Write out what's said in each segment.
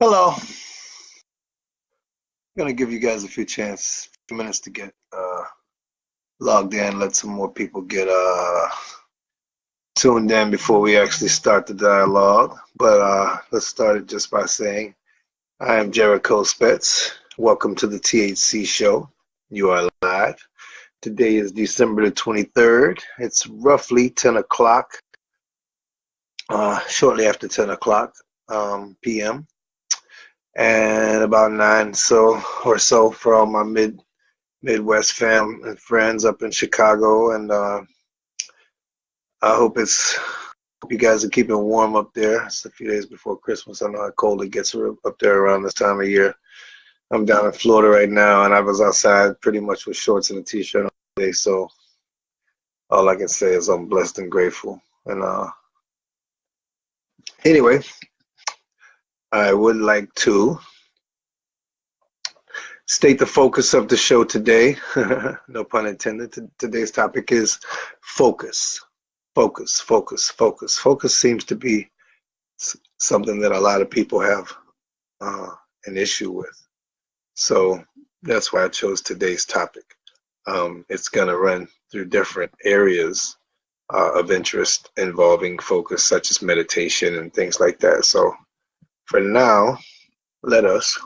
Hello. I'm gonna give you guys a few minutes to get logged in. Let some more people get tuned in before we actually start the dialogue. But let's start it just by saying I am Jericho Spitz. Welcome to the THC Show. You are live. Today is December the 23rd. It's roughly 10 o'clock, shortly after 10 o'clock p.m. and about 9 or so for all my Midwest fam and friends up in Chicago, and I hope you guys are keeping warm up there. It's a few days before Christmas. I know how cold it gets up there around this time of year. I'm down in Florida right now, and I was outside pretty much with shorts and a t-shirt all day, so all I can say is I'm blessed and grateful. And anyway, I would like to state the focus of the show today. No pun intended. Today's topic is focus. Focus, focus, focus. Focus seems to be something that a lot of people have an issue with. So that's why I chose today's topic. It's going to run through different areas of interest involving focus, such as meditation and things like that. So for now, let us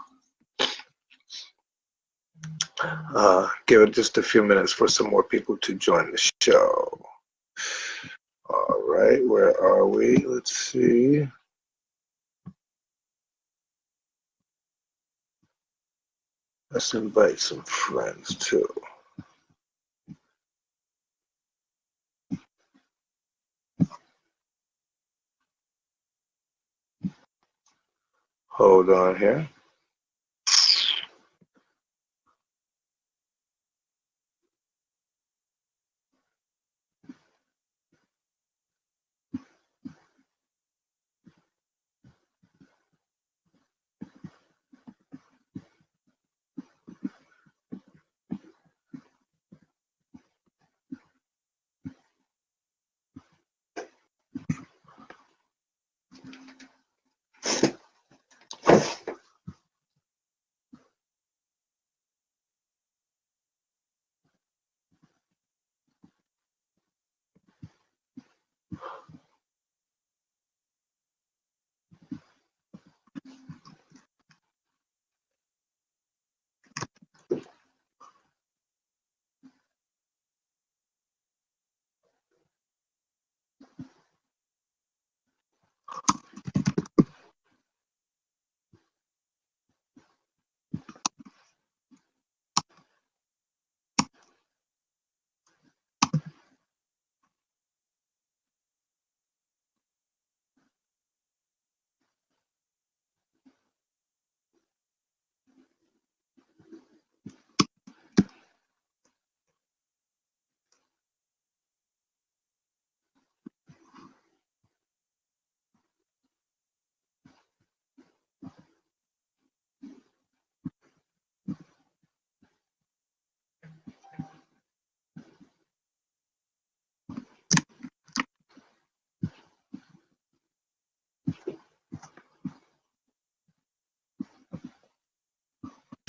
give it just a few minutes for some more people to join the show. All right, where are we? Let's see. Let's invite some friends too. Hold on here.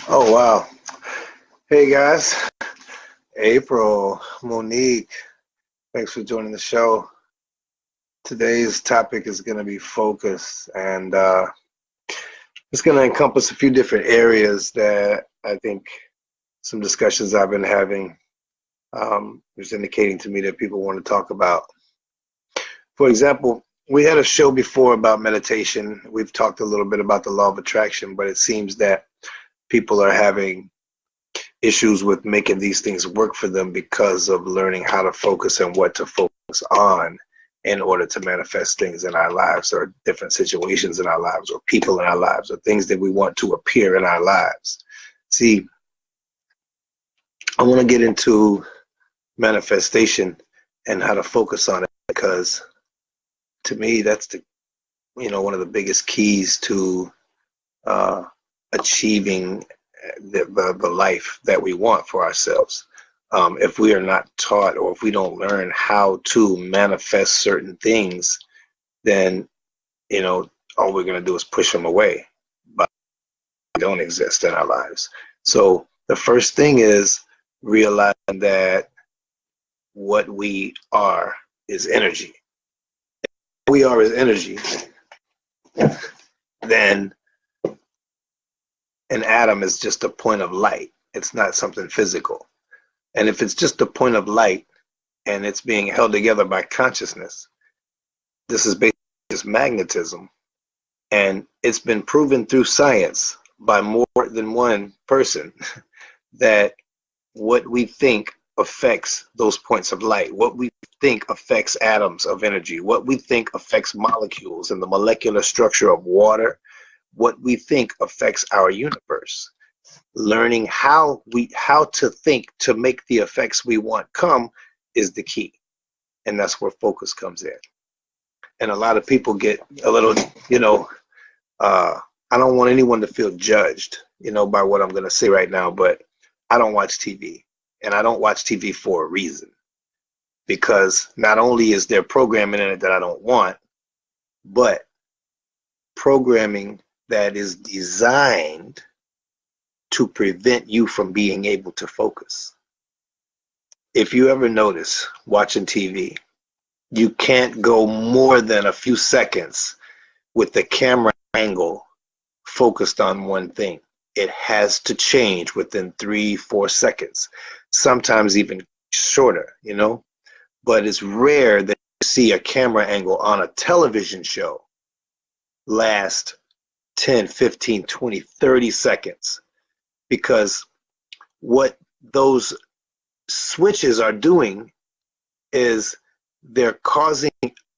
Oh, wow. Hey, guys. April, Monique, thanks for joining the show. Today's topic is going to be focus, and it's going to encompass a few different areas that I think some discussions I've been having is indicating to me that people want to talk about. For example, we had a show before about meditation. We've talked a little bit about the law of attraction, but it seems that people are having issues with making these things work for them because of learning how to focus and what to focus on in order to manifest things in our lives, or different situations in our lives, or people in our lives, or things that we want to appear in our lives. See, I want to get into manifestation and how to focus on it, because to me that's one of the biggest keys to achieving the life that we want for ourselves. If we are not taught, or if we don't learn how to manifest certain things, then all we're going to do is push them away don't exist in our lives. So the first thing is realizing that what we are is energy. If we are is energy, then an atom is just a point of light. It's not something physical. And if it's just a point of light and it's being held together by consciousness, this is basically just magnetism. And it's been proven through science by more than one person that what we think affects those points of light. What we think affects atoms of energy. What we think affects molecules and the molecular structure of water. What we think affects our universe. Learning how to think to make the effects we want come is the key. And that's where focus comes in. And a lot of people get a little, I don't want anyone to feel judged, by what I'm going to say right now, but I don't watch TV. And I don't watch TV for a reason. Because not only is there programming in it that I don't want, but programming that is designed to prevent you from being able to focus. If you ever notice watching TV, you can't go more than a few seconds with the camera angle focused on one thing. It has to change within 3-4 seconds, sometimes even shorter, but it's rare that you see a camera angle on a television show last 10, 15, 20, 30 seconds, because what those switches are doing is they're causing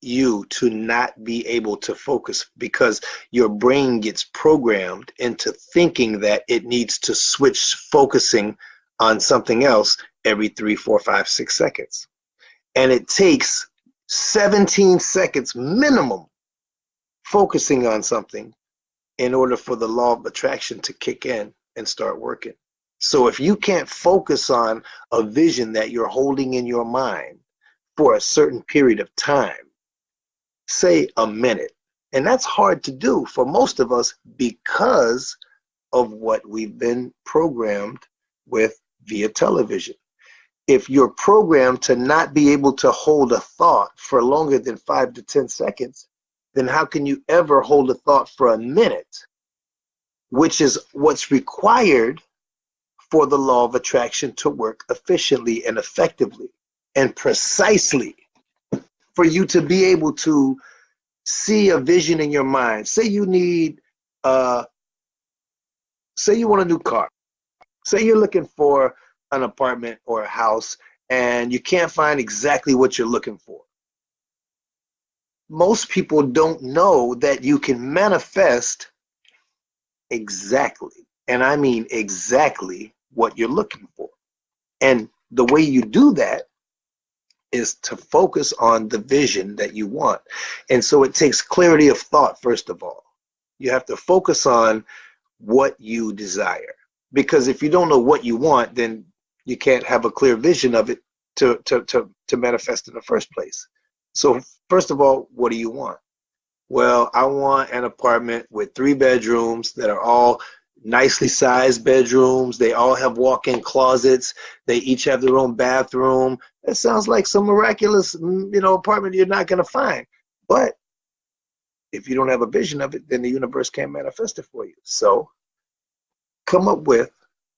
you to not be able to focus, because your brain gets programmed into thinking that it needs to switch focusing on something else every 3, 4, 5, 6 seconds. And it takes 17 seconds minimum focusing on something in order for the law of attraction to kick in and start working. So if you can't focus on a vision that you're holding in your mind for a certain period of time, say a minute, and that's hard to do for most of us because of what we've been programmed with via television. If you're programmed to not be able to hold a thought for longer than 5 to 10 seconds, then how can you ever hold a thought for a minute, which is what's required for the law of attraction to work efficiently and effectively and precisely, for you to be able to see a vision in your mind. Say you need, say you want a new car. Say you're looking for an apartment or a house and you can't find exactly what you're looking for. Most people don't know that you can manifest exactly, and I mean exactly, what you're looking for. And the way you do that is to focus on the vision that you want. And so it takes clarity of thought, first of all. You have to focus on what you desire. Because if you don't know what you want, then you can't have a clear vision of it to manifest in the first place. So first of all, what do you want? Well, I want an apartment with 3 bedrooms that are all nicely sized bedrooms. They all have walk-in closets. They each have their own bathroom. That sounds like some miraculous, apartment you're not going to find. But if you don't have a vision of it, then the universe can't manifest it for you. So come up with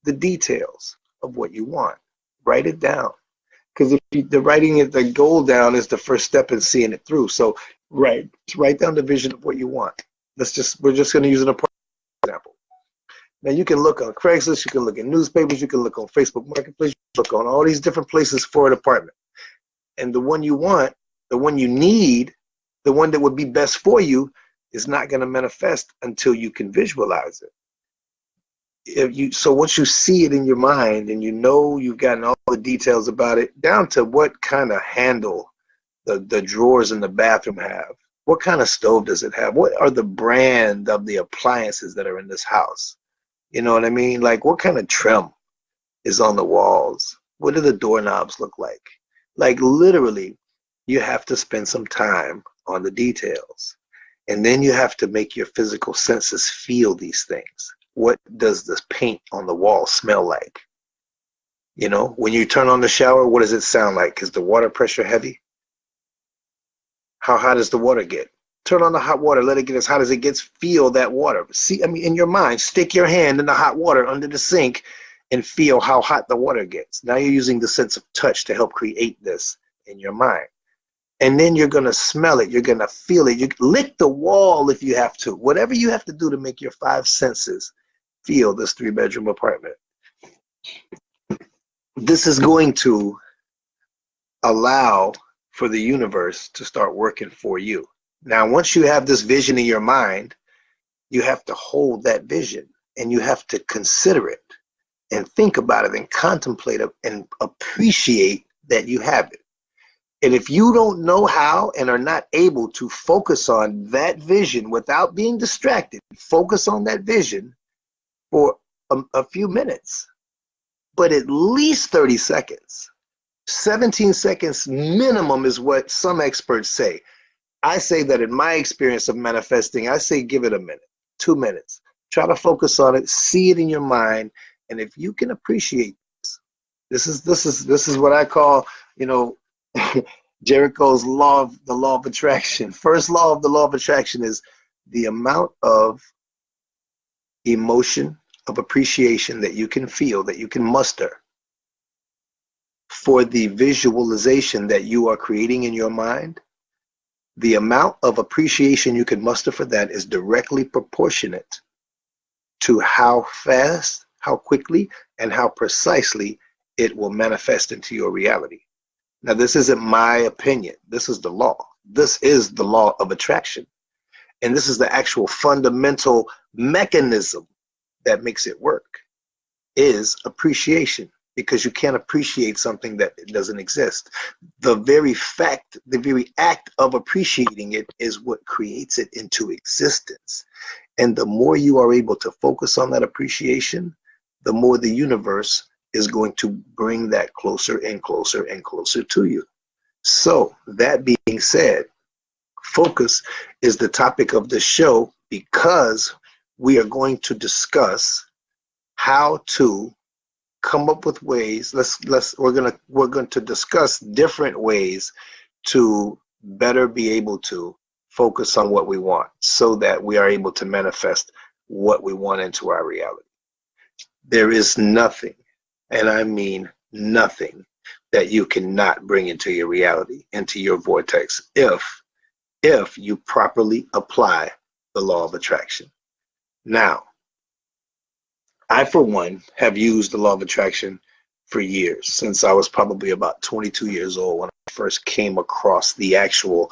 the details of what you want. Write it down. Because the writing it, the goal down is the first step in seeing it through. So write down the vision of what you want. We're just going to use an apartment example. Now you can look on Craigslist, you can look in newspapers, you can look on Facebook Marketplace, you can look on all these different places for an apartment. And the one you want, the one you need, the one that would be best for you is not going to manifest until you can visualize it. So once you see it in your mind and you know you've gotten all the details about it, down to what kind of handle the drawers in the bathroom have, what kind of stove does it have, what are the brand of the appliances that are in this house, you know what I mean? Like, what kind of trim is on the walls? What do the doorknobs look like? Like, literally, you have to spend some time on the details. And then you have to make your physical senses feel these things. what does this paint on the wall smell like? You know, when you turn on the shower, what does it sound like? Is the water pressure heavy? How hot does the water get? Turn on the hot water, let it get as hot as it gets, feel that water. See, I mean, in your mind, stick your hand in the hot water under the sink and feel how hot the water gets. Now you're using the sense of touch to help create this in your mind. And then you're going to smell it. You're going to feel it. You lick the wall if you have to. Whatever you have to do to make your five senses feel this 3-bedroom apartment. This is going to allow for the universe to start working for you. Now, once you have this vision in your mind, you have to hold that vision and you have to consider it and think about it and contemplate it and appreciate that you have it. And if you don't know how and are not able to focus on that vision without being distracted, focus on that vision for a few minutes, but at least 30 seconds. 17 seconds minimum is what some experts say. I say that in my experience of manifesting, I say give it a minute, 2 minutes. Try to focus on it, see it in your mind, and if you can appreciate this is what I call, you know, Jericho's the law of attraction. First law of the law of attraction is the amount of emotion, of appreciation that you can feel, that you can muster for the visualization that you are creating in your mind. The amount of appreciation you can muster for that is directly proportionate to how fast, how quickly, and how precisely it will manifest into your reality. Now, this isn't my opinion. This is the law. This is the law of attraction. And this is the actual fundamental mechanism that makes it work, is appreciation, because you can't appreciate something that doesn't exist. The very act of appreciating it is what creates it into existence. And the more you are able to focus on that appreciation, the more the universe is going to bring that closer and closer and closer to you. So that being said, focus is the topic of the show because we are going to discuss how to come up with ways. We're going to discuss different ways to better be able to focus on what we want so that we are able to manifest what we want into our reality. There is nothing, and I mean nothing, that you cannot bring into your reality, into your vortex, if you properly apply the law of attraction. Now, I, for one, have used the law of attraction for years, since I was probably about 22 years old when I first came across the actual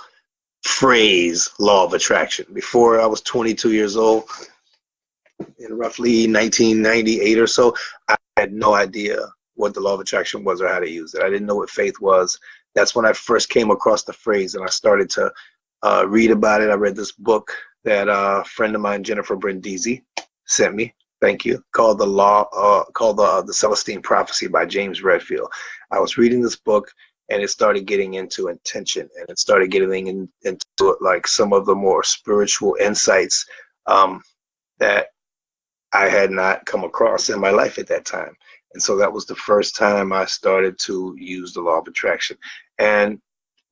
phrase law of attraction. Before I was 22 years old, in roughly 1998 or so, I had no idea what the law of attraction was or how to use it. I didn't know what faith was. That's when I first came across the phrase, and I started to read about it. I read this book that a friend of mine, Jennifer Brindisi, sent me. Thank you. Called the Celestine Prophecy by James Redfield. I was reading this book, and it started getting into intention, and it started getting into like some of the more spiritual insights that I had not come across in my life at that time. And so that was the first time I started to use the law of attraction. And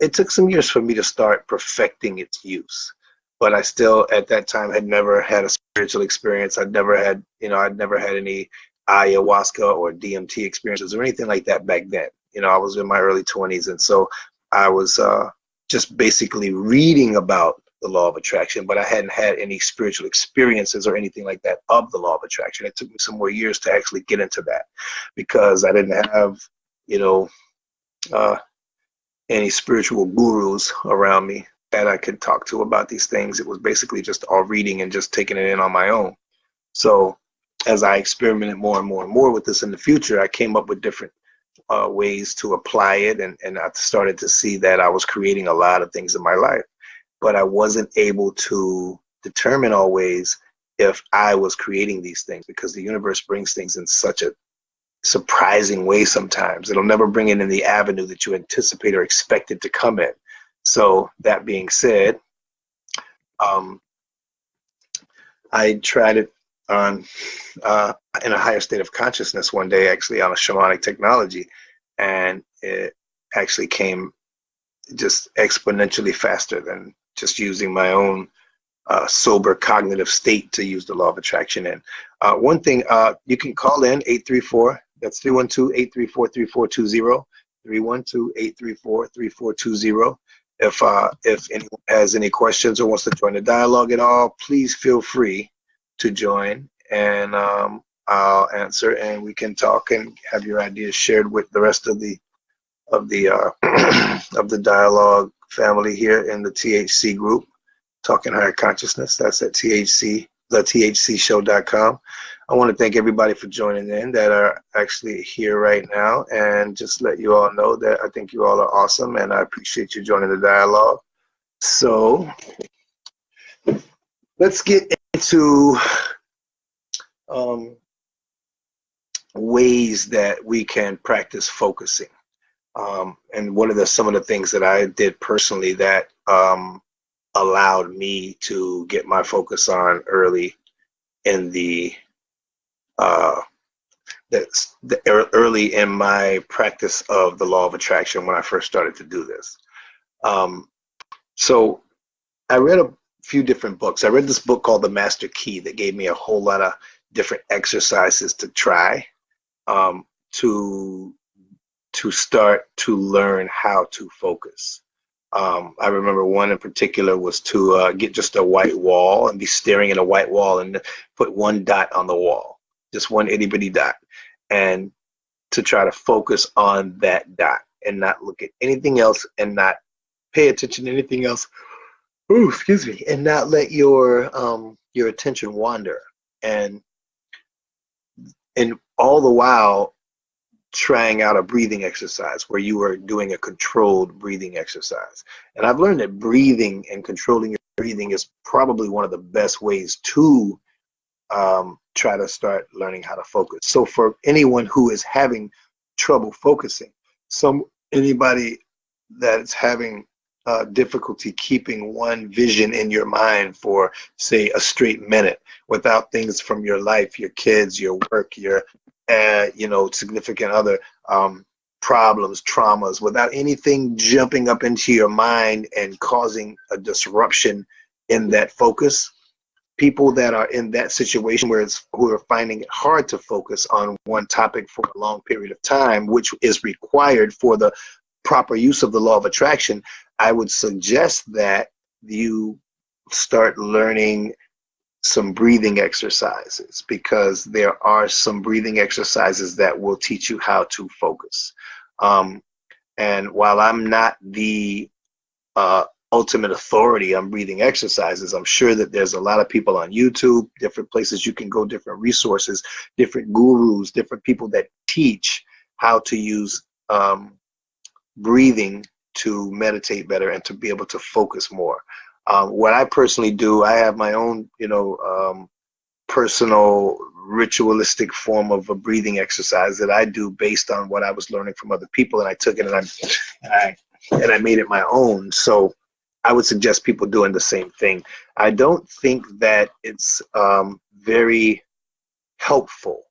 it took some years for me to start perfecting its use. But I still, at that time, had never had a spiritual experience. I'd never had any ayahuasca or DMT experiences or anything like that back then. You know, I was in my early 20s. And so I was just basically reading about the law of attraction, but I hadn't had any spiritual experiences or anything like that of the law of attraction. It took me some more years to actually get into that because I didn't have, any spiritual gurus around me that I could talk to about these things. It was basically just all reading and just taking it in on my own. So as I experimented more and more and more with this in the future, I came up with different ways to apply it, and I started to see that I was creating a lot of things in my life. But I wasn't able to determine always if I was creating these things because the universe brings things in such a surprising way sometimes. It'll never bring it in the avenue that you anticipate or expect it to come in. So that being said, I try to on in a higher state of consciousness one day, actually on a shamanic technology, and it actually came just exponentially faster than just using my own sober cognitive state to use the law of attraction in. One thing, you can call in 834, that's 312-834-3420, 312-834-3420. If anyone has any questions or wants to join the dialogue at all, please feel free to join, and I'll answer, and we can talk and have your ideas shared with the rest of the of the dialogue family here in the THC group, Talking Higher Consciousness. That's at THCShow.com. I want to thank everybody for joining in that are actually here right now, and just let you all know that I think you all are awesome, and I appreciate you joining the dialogue. So let's get into ways that we can practice focusing. And one of some of the things that I did personally that allowed me to get my focus on early in early in my practice of the law of attraction when I first started to do this. So I read a few different books. I read this book called The Master Key that gave me a whole lot of different exercises to try to start to learn how to focus. I remember one in particular was to get just a white wall and be staring at a white wall and put one dot on the wall, just one itty bitty dot, and to try to focus on that dot and not look at anything else and not pay attention to anything else. Ooh, excuse me, and not let your attention wander, and all the while trying out a breathing exercise where you are doing a controlled breathing exercise. And I've learned that breathing and controlling your breathing is probably one of the best ways to try to start learning how to focus. So for anyone who is having trouble focusing, anybody that's having difficulty keeping one vision in your mind for, say, a straight minute without things from your life, your kids, your work, your significant other, problems, traumas, without anything jumping up into your mind and causing a disruption in that focus. People that are in that situation who are finding it hard to focus on one topic for a long period of time, which is required for the proper use of the law of attraction, I would suggest that you start learning some breathing exercises, because there are some breathing exercises that will teach you how to focus. And while I'm not the ultimate authority on breathing exercises, I'm sure that there's a lot of people on YouTube, different places you can go, different resources, different gurus, different people that teach how to use breathing to meditate better and to be able to focus more. What I personally do, I have my own, personal ritualistic form of a breathing exercise that I do based on what I was learning from other people, and I took it and I made it my own. So I would suggest people doing the same thing. I don't think that it's very helpful,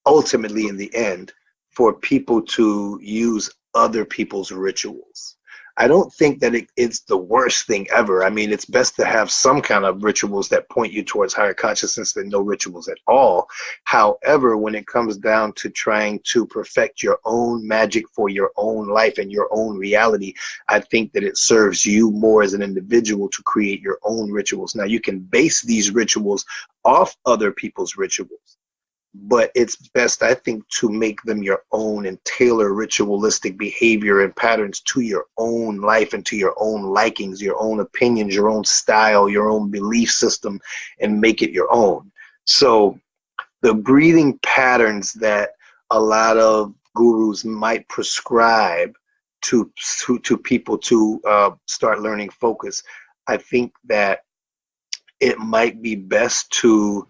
ultimately in the end, for people to use other people's rituals. I don't think that it's the worst thing ever. I mean, it's best to have some kind of rituals that point you towards higher consciousness than no rituals at all. However, when it comes down to trying to perfect your own magic for your own life and your own reality, I think that it serves you more as an individual to create your own rituals. Now, you can base these rituals off other people's rituals, but it's best, I think, to make them your own and tailor ritualistic behavior and patterns to your own life and to your own likings, your own opinions, your own style, your own belief system, and make it your own. So the breathing patterns that a lot of gurus might prescribe to people to start learning focus, I think that it might be best to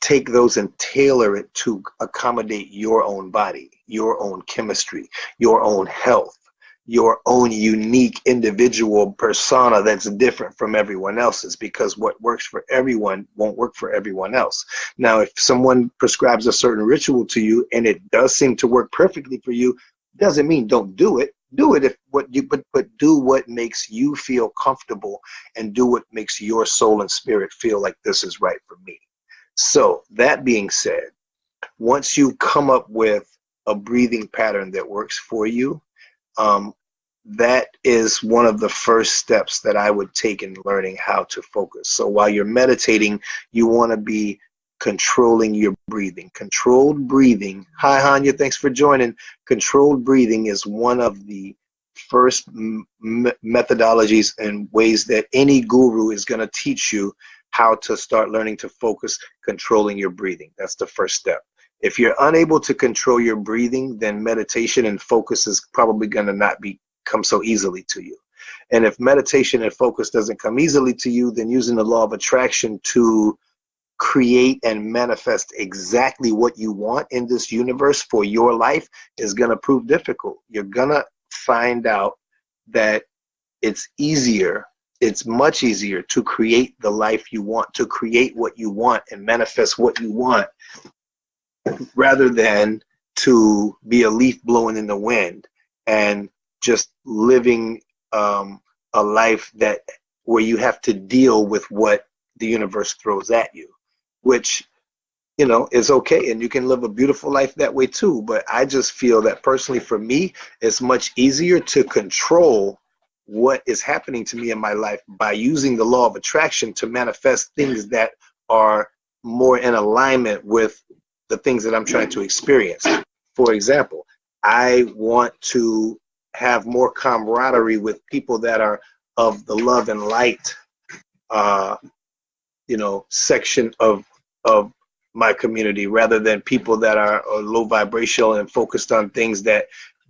take those and tailor it to accommodate your own body, your own chemistry, your own health, your own unique individual persona that's different from everyone else's, because what works for everyone won't work for everyone else. Now, if someone prescribes a certain ritual to you and it does seem to work perfectly for you, doesn't mean don't do it. Do it if what you but do what makes you feel comfortable, and do what makes your soul and spirit feel like this is right for me. So that being said, once you come up with a breathing pattern that works for you, that is one of the first steps that I would take in learning how to focus. So while you're meditating, you want to be controlling your breathing. Controlled breathing. Hi, Hanya. Thanks for joining. Controlled breathing is one of the first methodologies and ways that any guru is going to teach you how to start learning to focus, controlling your breathing. That's the first step. If you're unable to control your breathing, then meditation and focus is probably going to not come so easily to you. And if meditation and focus doesn't come easily to you, then using the law of attraction to create and manifest exactly what you want in this universe for your life is going to prove difficult. You're going to find out that it's much easier to create the life you want, to create what you want and manifest what you want, rather than to be a leaf blowing in the wind and just living a life where you have to deal with what the universe throws at you, which, you know, is okay, and you can live a beautiful life that way too. But I just feel that personally, for me, it's much easier to control what is happening to me in my life by using the law of attraction to manifest things that are more in alignment with the things that I'm trying to experience. For example, I want to have more camaraderie with people that are of the love and light, section of my community, rather than people that are low vibrational and focused on things that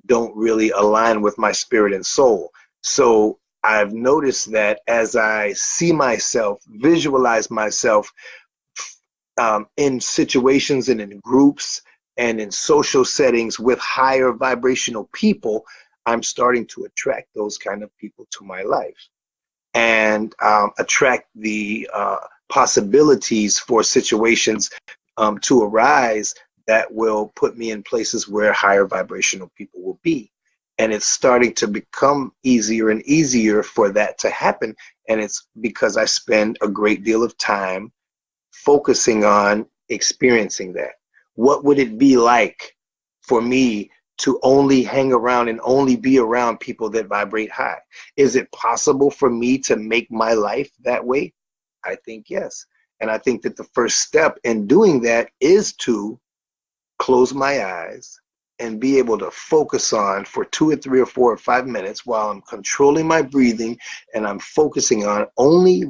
don't really align with my spirit and soul. So I've noticed that as I see myself, visualize myself in situations and in groups and in social settings with higher vibrational people, I'm starting to attract those kind of people to my life, and attract the possibilities for situations to arise that will put me in places where higher vibrational people will be. And it's starting to become easier and easier for that to happen. And it's because I spend a great deal of time focusing on experiencing that. What would it be like for me to only hang around and only be around people that vibrate high? Is it possible for me to make my life that way? I think yes. And I think that the first step in doing that is to close my eyes and be able to focus on for 2 or 3 or 4 or 5 minutes while I'm controlling my breathing, and I'm focusing on only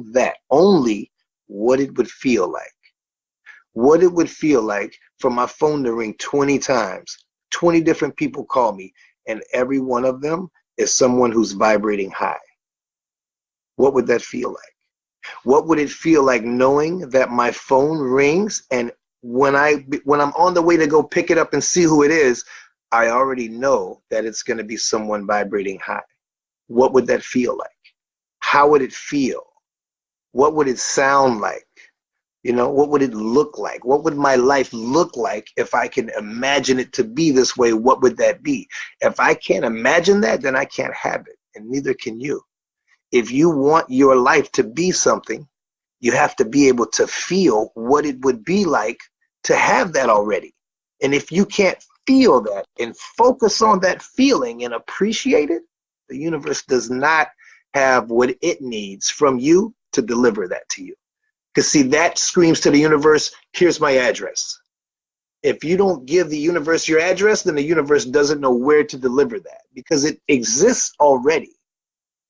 what it would feel like. What it would feel like for my phone to ring 20 times, 20 different people call me, and every one of them is someone who's vibrating high. What would that feel like? What would it feel like knowing that my phone rings, and when I'm on the way to go pick it up and see who it is, I already know that it's going to be someone vibrating high? What would that feel like? How would it feel? What would it sound like? What would it look like? What would my life look like if I can imagine it to be this way? What would that be? If I can't imagine that, then I can't have it, and neither can you. If you want your life to be something, you have to be able to feel what it would be like to have that already. And if you can't feel that and focus on that feeling and appreciate it, the universe does not have what it needs from you to deliver that to you. Because see, that screams to the universe, here's my address. If you don't give the universe your address, then the universe doesn't know where to deliver that, because it exists already.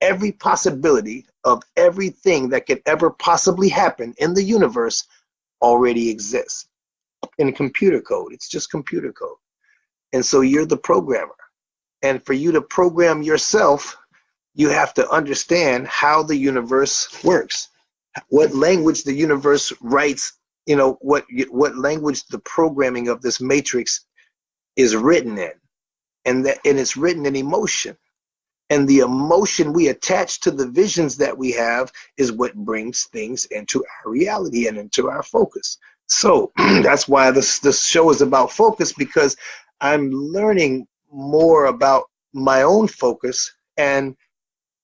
Every possibility of everything that could ever possibly happen in the universe already exists in computer code. It's just computer code. And so you're the programmer. And for you to program yourself, you have to understand how the universe works, what language the universe writes, what language the programming of this matrix is written in, and it's written in emotion. And the emotion we attach to the visions that we have is what brings things into our reality and into our focus. So that's why this show is about focus, because I'm learning more about my own focus and,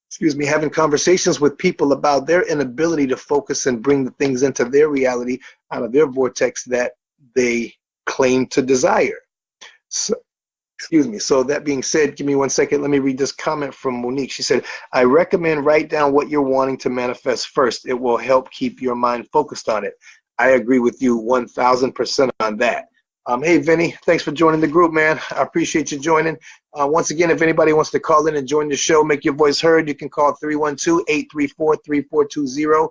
excuse me, having conversations with people about their inability to focus and bring the things into their reality out of their vortex that they claim to desire. So, excuse me. So that being said, give me 1 second. Let me read this comment from Monique. She said, I recommend write down what you're wanting to manifest first. It will help keep your mind focused on it. I agree with you 1000% on that. Hey, Vinny, thanks for joining the group, man. I appreciate you joining. Once again, if anybody wants to call in and join the show, make your voice heard, you can call 312-834-3420.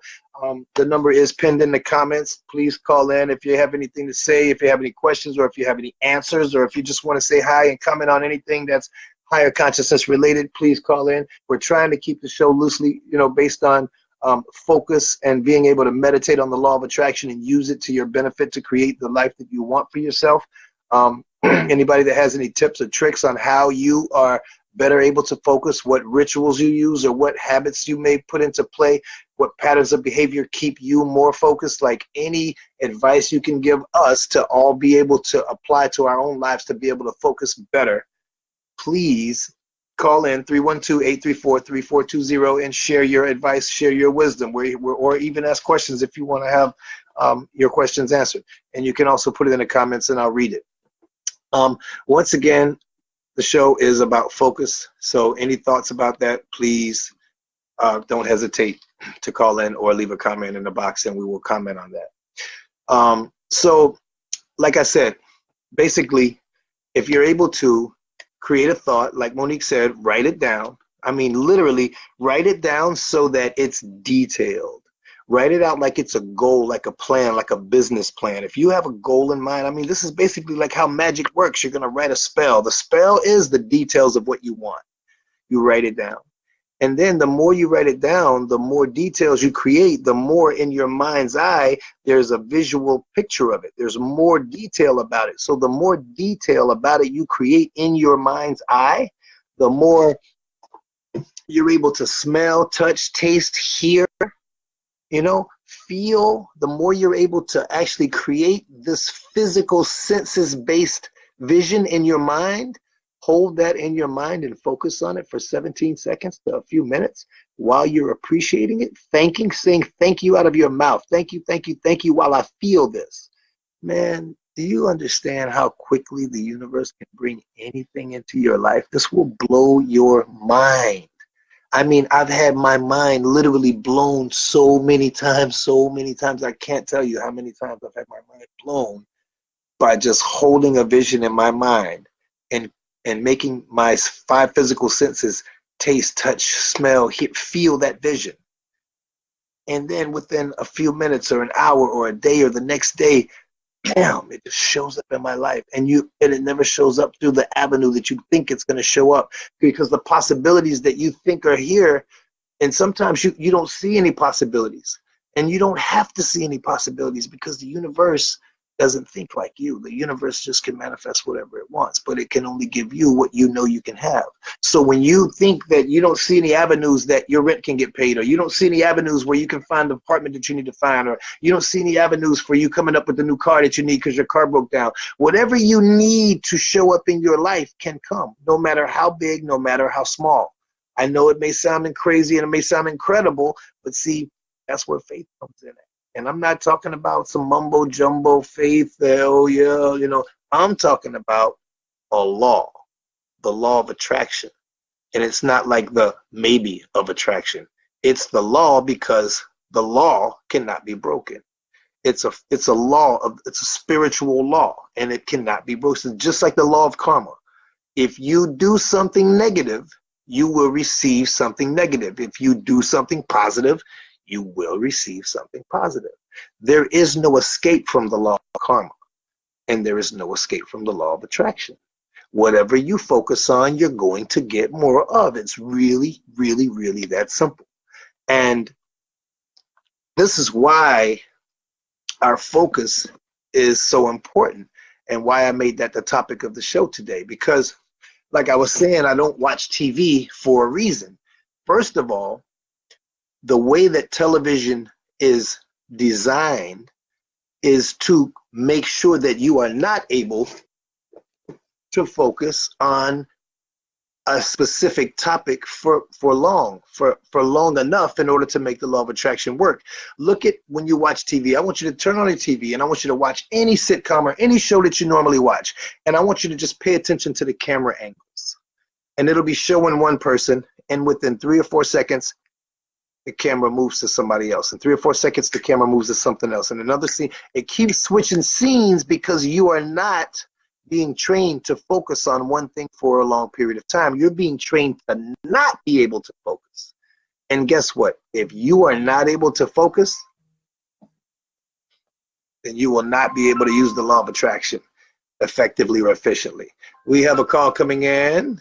The number is pinned in the comments. Please call in if you have anything to say, if you have any questions, or if you have any answers, or if you just want to say hi and comment on anything that's higher consciousness related, please call in. We're trying to keep the show loosely, based on focus and being able to meditate on the law of attraction and use it to your benefit to create the life that you want for yourself. Anybody that has any tips or tricks on how you are better able to focus, what rituals you use, or what habits you may put into play, what patterns of behavior keep you more focused, like any advice you can give us to all be able to apply to our own lives to be able to focus better, please call in 312-834-3420 and share your advice, share your wisdom, or even ask questions if you want to have your questions answered. And you can also put it in the comments and I'll read it. Once again, the show is about focus. So any thoughts about that, please don't hesitate to call in or leave a comment in the box and we will comment on that. So like I said, basically, if you're able to create a thought, like Monique said, write it down. I mean, literally, write it down so that it's detailed. Write it out like it's a goal, like a plan, like a business plan. If you have a goal in mind, I mean, this is basically like how magic works. You're going to write a spell. The spell is the details of what you want. You write it down. And then the more you write it down, the more details you create, the more in your mind's eye, there's a visual picture of it. There's more detail about it. So the more detail about it you create in your mind's eye, the more you're able to smell, touch, taste, hear, feel, the more you're able to actually create this physical senses-based vision in your mind. Hold that in your mind and focus on it for 17 seconds to a few minutes while you're appreciating it, saying thank you out of your mouth. Thank you, thank you, thank you while I feel this. Man, do you understand how quickly the universe can bring anything into your life? This will blow your mind. I mean, I've had my mind literally blown so many times. I can't tell you how many times I've had my mind blown by just holding a vision in my mind and making my 5 physical senses taste, touch, smell, feel that vision. And then within a few minutes or an hour or a day or the next day, bam, it just shows up in my life. And it never shows up through the avenue that you think it's going to show up, because the possibilities that you think are here, and sometimes you don't see any possibilities. And you don't have to see any possibilities, because the universe doesn't think like you. The universe just can manifest whatever it wants, but it can only give you what you know you can have. So when you think that you don't see any avenues that your rent can get paid, or you don't see any avenues where you can find the apartment that you need to find, or you don't see any avenues for you coming up with the new car that you need because your car broke down, whatever you need to show up in your life can come, no matter how big, no matter how small. I know it may sound crazy and it may sound incredible, but see, that's where faith comes in. And I'm not talking about some mumbo jumbo faith, I'm talking about a law, the law of attraction. And it's not like the maybe of attraction. It's the law, because the law cannot be broken. It's a spiritual law, and it cannot be broken. Just like the law of karma. If you do something negative, you will receive something negative. If you do something positive, you will receive something positive. There is no escape from the law of karma, and there is no escape from the law of attraction. Whatever you focus on, you're going to get more of. It's really, really, really that simple. And this is why our focus is so important, and why I made that the topic of the show today, because like I was saying, I don't watch TV for a reason. First of all, the way that television is designed is to make sure that you are not able to focus on a specific topic for long enough in order to make the law of attraction work. Look at when you watch TV. I want you to turn on your TV and I want you to watch any sitcom or any show that you normally watch. And I want you to just pay attention to the camera angles. And it'll be showing one person, and within 3 or 4 seconds, the camera moves to somebody else. In 3 or 4 seconds, the camera moves to something else. And another scene, it keeps switching scenes because you are not being trained to focus on one thing for a long period of time. You're being trained to not be able to focus. And guess what? If you are not able to focus, then you will not be able to use the law of attraction effectively or efficiently. We have a call coming in.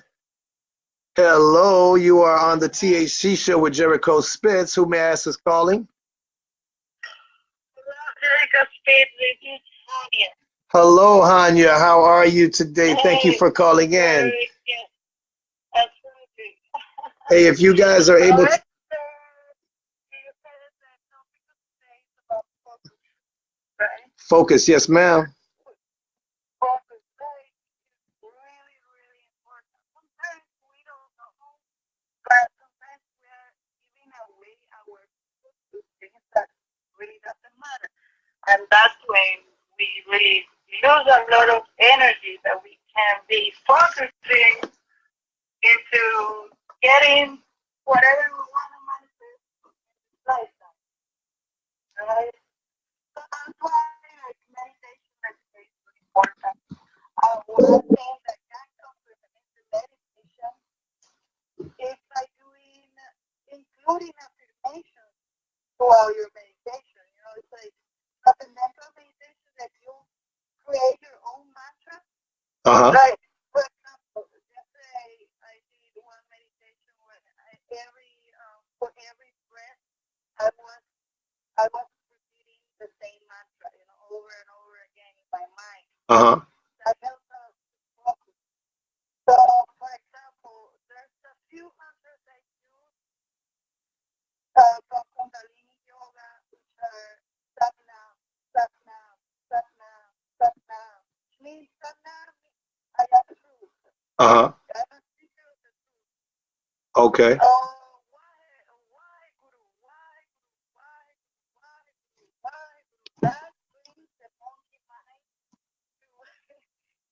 Hello, you are on the THC Show with Jericho Spitz. Who may I ask is calling? Hello, Jericho Spitz. This is Sonia. Hello, Hanya. How are you today? Hey, Thank you for calling in. yes, absolutely. Hey, if you guys are able to focus, yes, ma'am. Focus, right? It's really, really important. Sometimes we don't know, but sometimes we are giving away our focus to things that really doesn't matter. And that's when we really lose a lot of energy that we can be focusing into getting whatever we want to manifest in this lifetime, right? So that's why like meditation is really important. One thing that can complement the meditation is by including affirmations throughout your meditation. You know, it's like a mental meditation that you create your own mantra. Like, for example, just say I did one meditation where for every breath I was repeating the same mantra, you know, over and over again in my mind. That helps us to focus. So, for example, there's a few mantras I use from Kundalini Yoga, which are Satnam, Satnam, Satnam, Satnam. Which means Satnam, I am truth. I'm a seeker of the truth. Okay. Why, Guru? Why, Guru? Why, Guru? Why, Guru? Why, Guru? That brings the monkey mind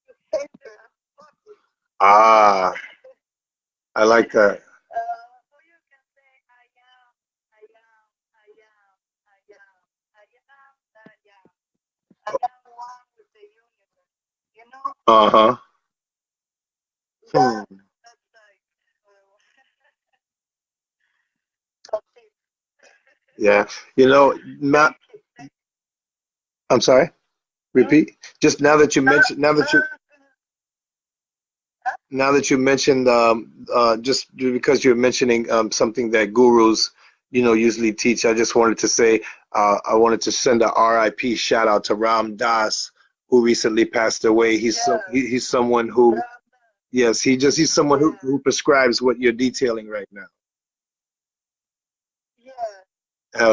to center and focus. I like that. So you can say, I am, I am, I am, I am, I am, I am. I am one with the universe. You know? That's like something. Yeah. You know, I'm sorry. Repeat. Just now that you mentioned, just because you're mentioning something that gurus, usually teach, I just wanted to say, I wanted to send a RIP shout out to Ram Das, who recently passed away. He's someone who, yes, he's someone who prescribes what you're detailing right now. Yeah. That's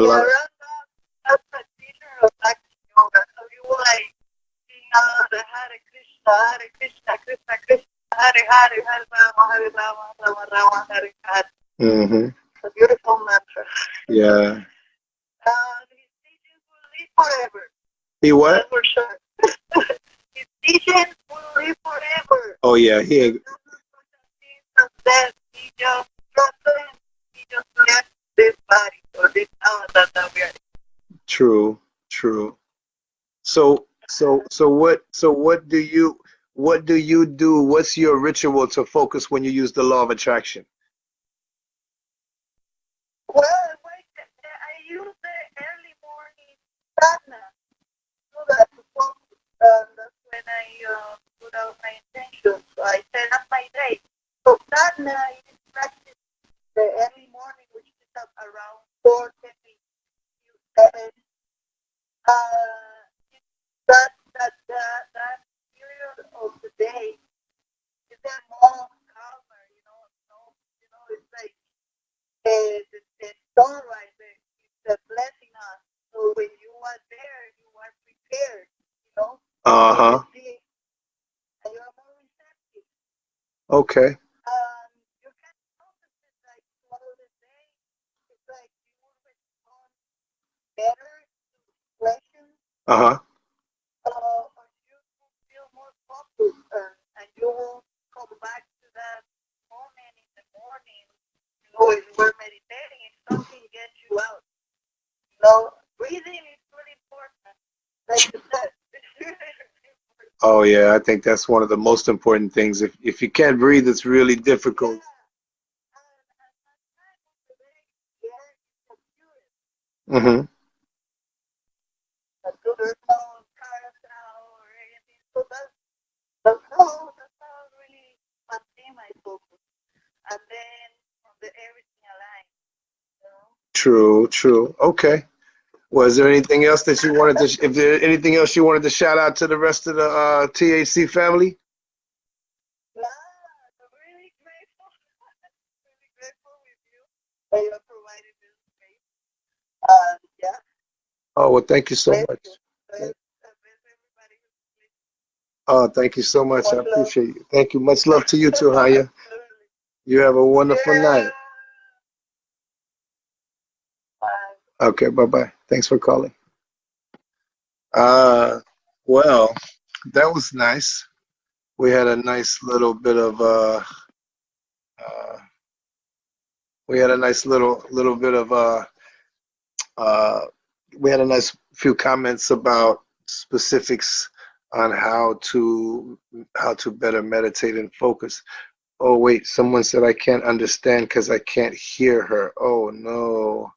a teacher of Bhakti Yoga. So you will like sing out the Hare Krishna, Krishna Krishna, Hare Hare, Hare Rama, Rama Rama, Hare Hare. It's a beautiful mantra. Yeah. His teachings will live forever. He what? That's for sure. His teachings will live forever. Oh yeah, he just transcends. He just left this body or this hour that we are. True. So what do you do? What's your ritual to focus when you use the law of attraction? Well, I use the early morning sadhana so that to focus. That's when I put out my intentions. So I set up my day. So sadhana is practice the early morning, which is up around 4:10 to 7. That period of the day is the most sunrise, the blessing us. So when you are there, you are prepared, you know. Uh-huh. And you are more receptive. Okay. You can notice it like throughout the day. It's like you will respond better to questions. Uh-huh. Or you will feel more focused, and you will come back to that moment in the morning. You know, when you were meditating, if something gets you out. You know, breathing is really important. Like you said, it's really, really important. Oh yeah, I think that's one of the most important things. If you can't breathe, it's really difficult. Yeah. And at that time of the day, the air is so pure. Mm-hmm. So there's no cars now or anything. So that's how I really maintain my focus. And then from the everything aligned, you know. True, true. Okay. Was there anything else that you wanted to, if there anything else you wanted to shout out to the rest of the THC family? Yeah, I'm really grateful, really grateful with you that you are providing this space. Yeah, Oh, well, thank you so bless much. you. Bless everybody who's listening. Oh, thank you so much. I Much love. appreciate you. Thank you. Much love to you too, Haya. Absolutely. You have a wonderful Yeah. night. Bye. Okay, bye-bye. Thanks for calling. Uh, well, that was nice. We had a nice little bit of uh we had a nice little bit of uh we had a nice few comments about specifics on how to better meditate and focus. Oh wait, someone said I can't understand because I can't hear her. Oh no.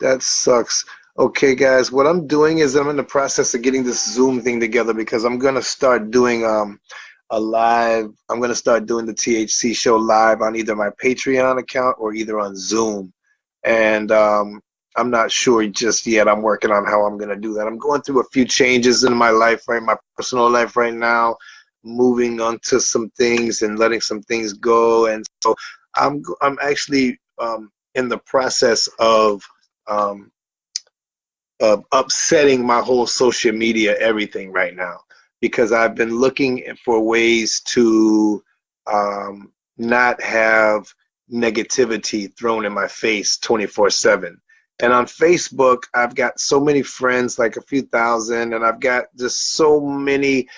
That sucks. Okay, guys, what I'm doing is I'm in the process of getting this Zoom thing together because I'm gonna start doing a live. I'm gonna start doing the THC show live on either my Patreon account or either on Zoom. And I'm not sure just yet. I'm working on how I'm gonna do that. I'm going through a few changes in my life, right, my personal life right now, moving on to some things and letting some things go. And so I'm actually in the process um, of upsetting my whole social media everything right now because I've been looking for ways to not have negativity thrown in my face 24/7. And on Facebook, I've got so many friends, like a few thousand, and I've got just so many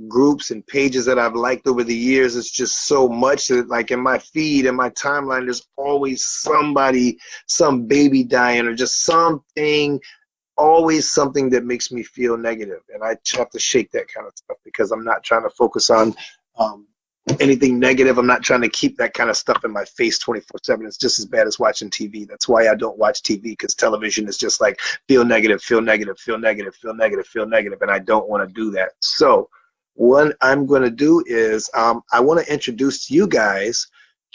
groups and pages that I've liked over the years. It's just so much that, like, in my feed and my timeline, there's always somebody, some baby dying, or just something, always something that makes me feel negative. And I have to shake that kind of stuff because I'm not trying to focus on um, anything negative. I'm not trying to keep that kind of stuff in my face 24/7. It's just as bad as watching TV. That's why I don't watch TV, because television is just like feel negative, feel negative, feel negative, feel negative, feel negative, and I don't want to do that. So what I'm going to do is I want to introduce you guys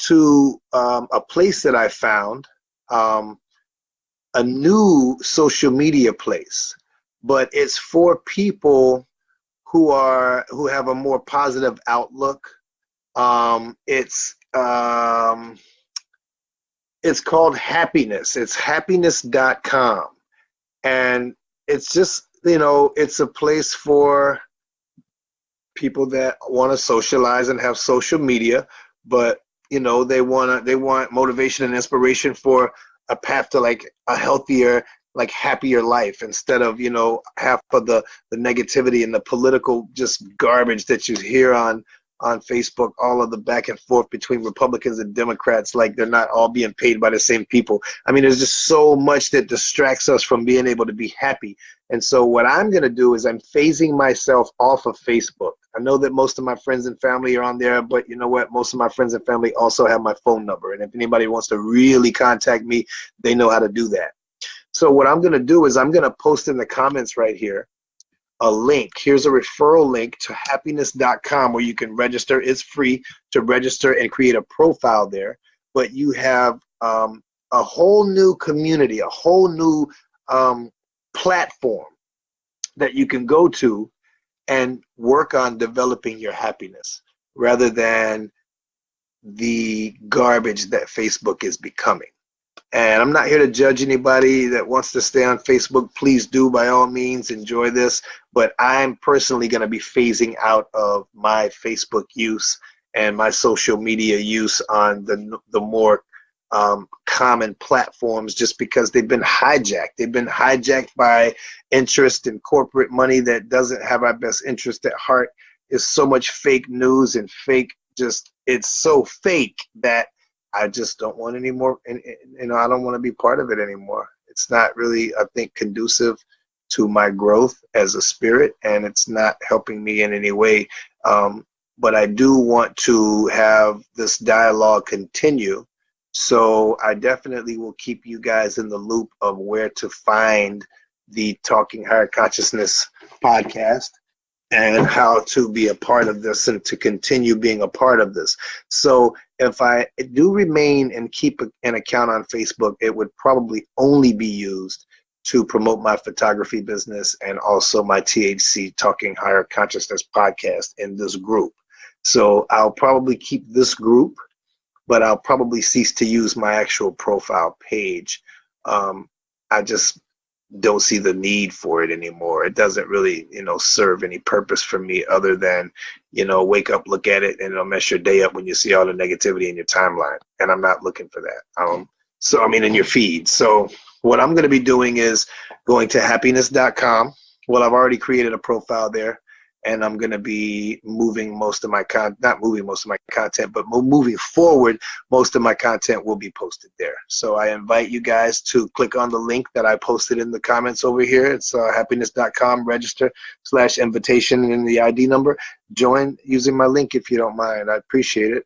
to a place that I found, a new social media place, but it's for people who have a more positive outlook. It's called Happiness. It's happiness.com. And it's just, it's a place for people that want to socialize and have social media, but they want motivation and inspiration for a path to like a healthier, like happier life, instead of half of the negativity and the political just garbage that you hear on Facebook, all of the back and forth between Republicans and Democrats, like they're not all being paid by the same people. I mean, there's just so much that distracts us from being able to be happy. And so what I'm going to do is I'm phasing myself off of Facebook. I know that most of my friends and family are on there, but you know what? Most of my friends and family also have my phone number. And if anybody wants to really contact me, they know how to do that. So what I'm going to do is I'm going to post in the comments right here a link. Here's a referral link to happiness.com where you can register. It's free to register and create a profile there. But you have a whole new community, a whole new platform that you can go to and work on developing your happiness rather than the garbage that Facebook is becoming. And I'm not here to judge anybody that wants to stay on Facebook. Please do, by all means, enjoy this. But I'm personally going to be phasing out of my Facebook use and my social media use on the more common platforms, just because they've been hijacked. They've been hijacked by interest and corporate money that doesn't have our best interest at heart. There's so much fake news and it's so fake that I just don't want any more, and I don't want to be part of it anymore. It's not really, I think, conducive to my growth as a spirit, and it's not helping me in any way. But I do want to have this dialogue continue. So I definitely will keep you guys in the loop of where to find the Talking Higher Consciousness podcast and how to be a part of this and to continue being a part of this. So if I do remain and keep an account on Facebook, it would probably only be used to promote my photography business and also my THC Talking Higher Consciousness podcast in this group. So I'll probably keep this group, but I'll probably cease to use my actual profile page. I just don't see the need for it anymore. It doesn't really, serve any purpose for me other than, wake up, look at it, and it'll mess your day up when you see all the negativity in your timeline. And I'm not looking for that. In your feed. So what I'm going to be doing is going to happiness.com. Well, I've already created a profile there, and I'm going to be moving most of my not moving most of my content, but moving forward, most of my content will be posted there. So I invite you guys to click on the link that I posted in the comments over here. It's happiness.com, register/invitation in the ID number. Join using my link if you don't mind. I appreciate it.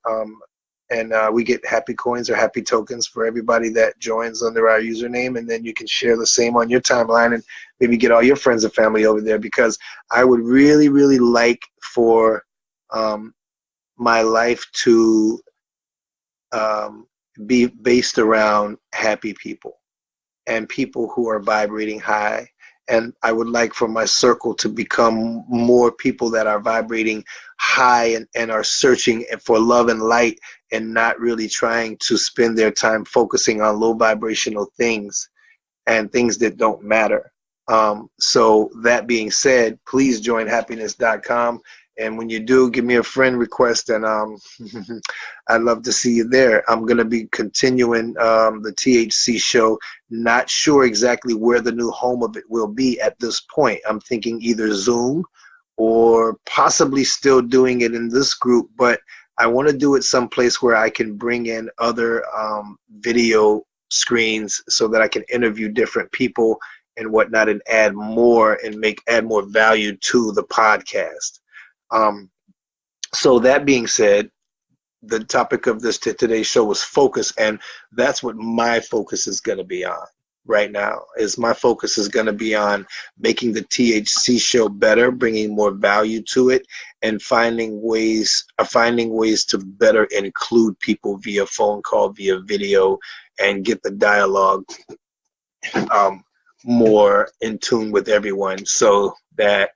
And we get happy coins or happy tokens for everybody that joins under our username, and then you can share the same on your timeline and maybe get all your friends and family over there, because I would really, really like for my life to be based around happy people and people who are vibrating high. And I would like for my circle to become more people that are vibrating high and are searching for love and light, and not really trying to spend their time focusing on low vibrational things and things that don't matter. So that being said, please join happiness.com. And when you do, give me a friend request, and I'd love to see you there. I'm going to be continuing the THC show. Not sure exactly where the new home of it will be at this point. I'm thinking either Zoom or possibly still doing it in this group, but I want to do it someplace where I can bring in other video screens so that I can interview different people and whatnot, and add more value to the podcast. So that being said, the topic of today's show was focus, and that's what my focus is going to be on right now. My focus is going to be on making the THC show better, bringing more value to it, and finding ways to better include people via phone call, via video, and get the dialogue more in tune with everyone, so that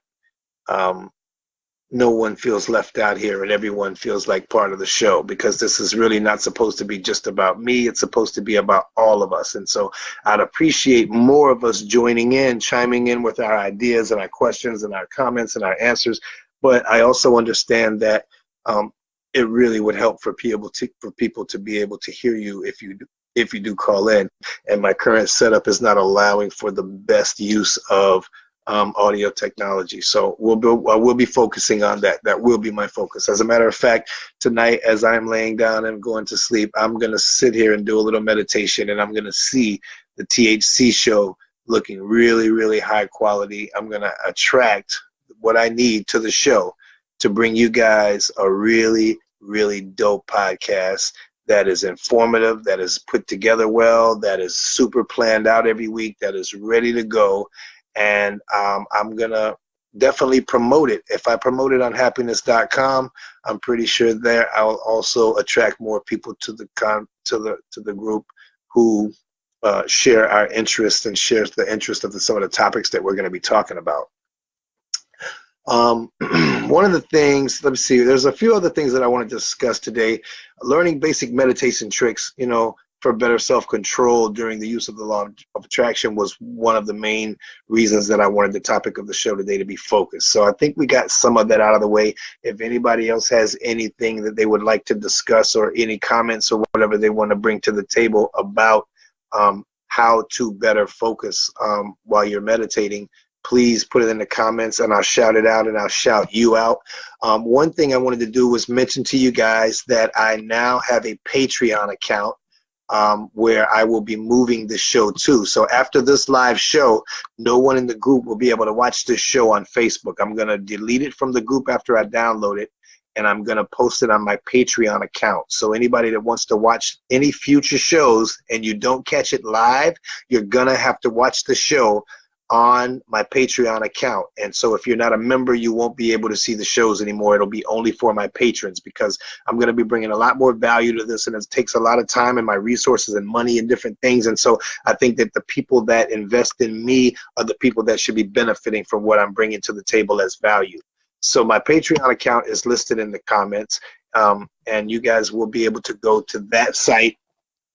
no one feels left out here and everyone feels like part of the show, because this is really not supposed to be just about me. It's supposed to be about all of us. And so I'd appreciate more of us joining in, chiming in with our ideas and our questions and our comments and our answers. But I also understand that it really would help for people to be able to hear you if you do call in. And my current setup is not allowing for the best use of audio technology. So we'll be focusing on that. That will be my focus. As a matter of fact, tonight, as I'm laying down and going to sleep, I'm going to sit here and do a little meditation, and I'm going to see the THC show looking really, really high quality. I'm going to attract what I need to the show to bring you guys a really, really dope podcast that is informative, that is put together well, that is super planned out every week, that is ready to go. And I'm going to definitely promote it. If I promote it on happiness.com, I'm pretty sure there I'll also attract more people to the group who share our interests and shares the interest of some of the topics that we're going to be talking about. One of the things, let me see, there's a few other things that I want to discuss today. Learning basic meditation tricks, for better self-control during the use of the law of attraction was one of the main reasons that I wanted the topic of the show today to be focused. So I think we got some of that out of the way. If anybody else has anything that they would like to discuss or any comments or whatever they want to bring to the table about how to better focus while you're meditating, please put it in the comments and I'll shout it out and I'll shout you out. One thing I wanted to do was mention to you guys that I now have a Patreon account where I will be moving the show to. So after this live show, no one in the group will be able to watch this show on Facebook. I'm going to delete it from the group after I download it, and I'm going to post it on my Patreon account. So anybody that wants to watch any future shows and you don't catch it live, you're going to have to watch the show on my Patreon account. And so if you're not a member, you won't be able to see the shows anymore. It'll be only for my patrons, because I'm going to be bringing a lot more value to this, and it takes a lot of time and my resources and money and different things. And so I think that the people that invest in me are the people that should be benefiting from what I'm bringing to the table as value. So my Patreon account is listed in the comments, and you guys will be able to go to that site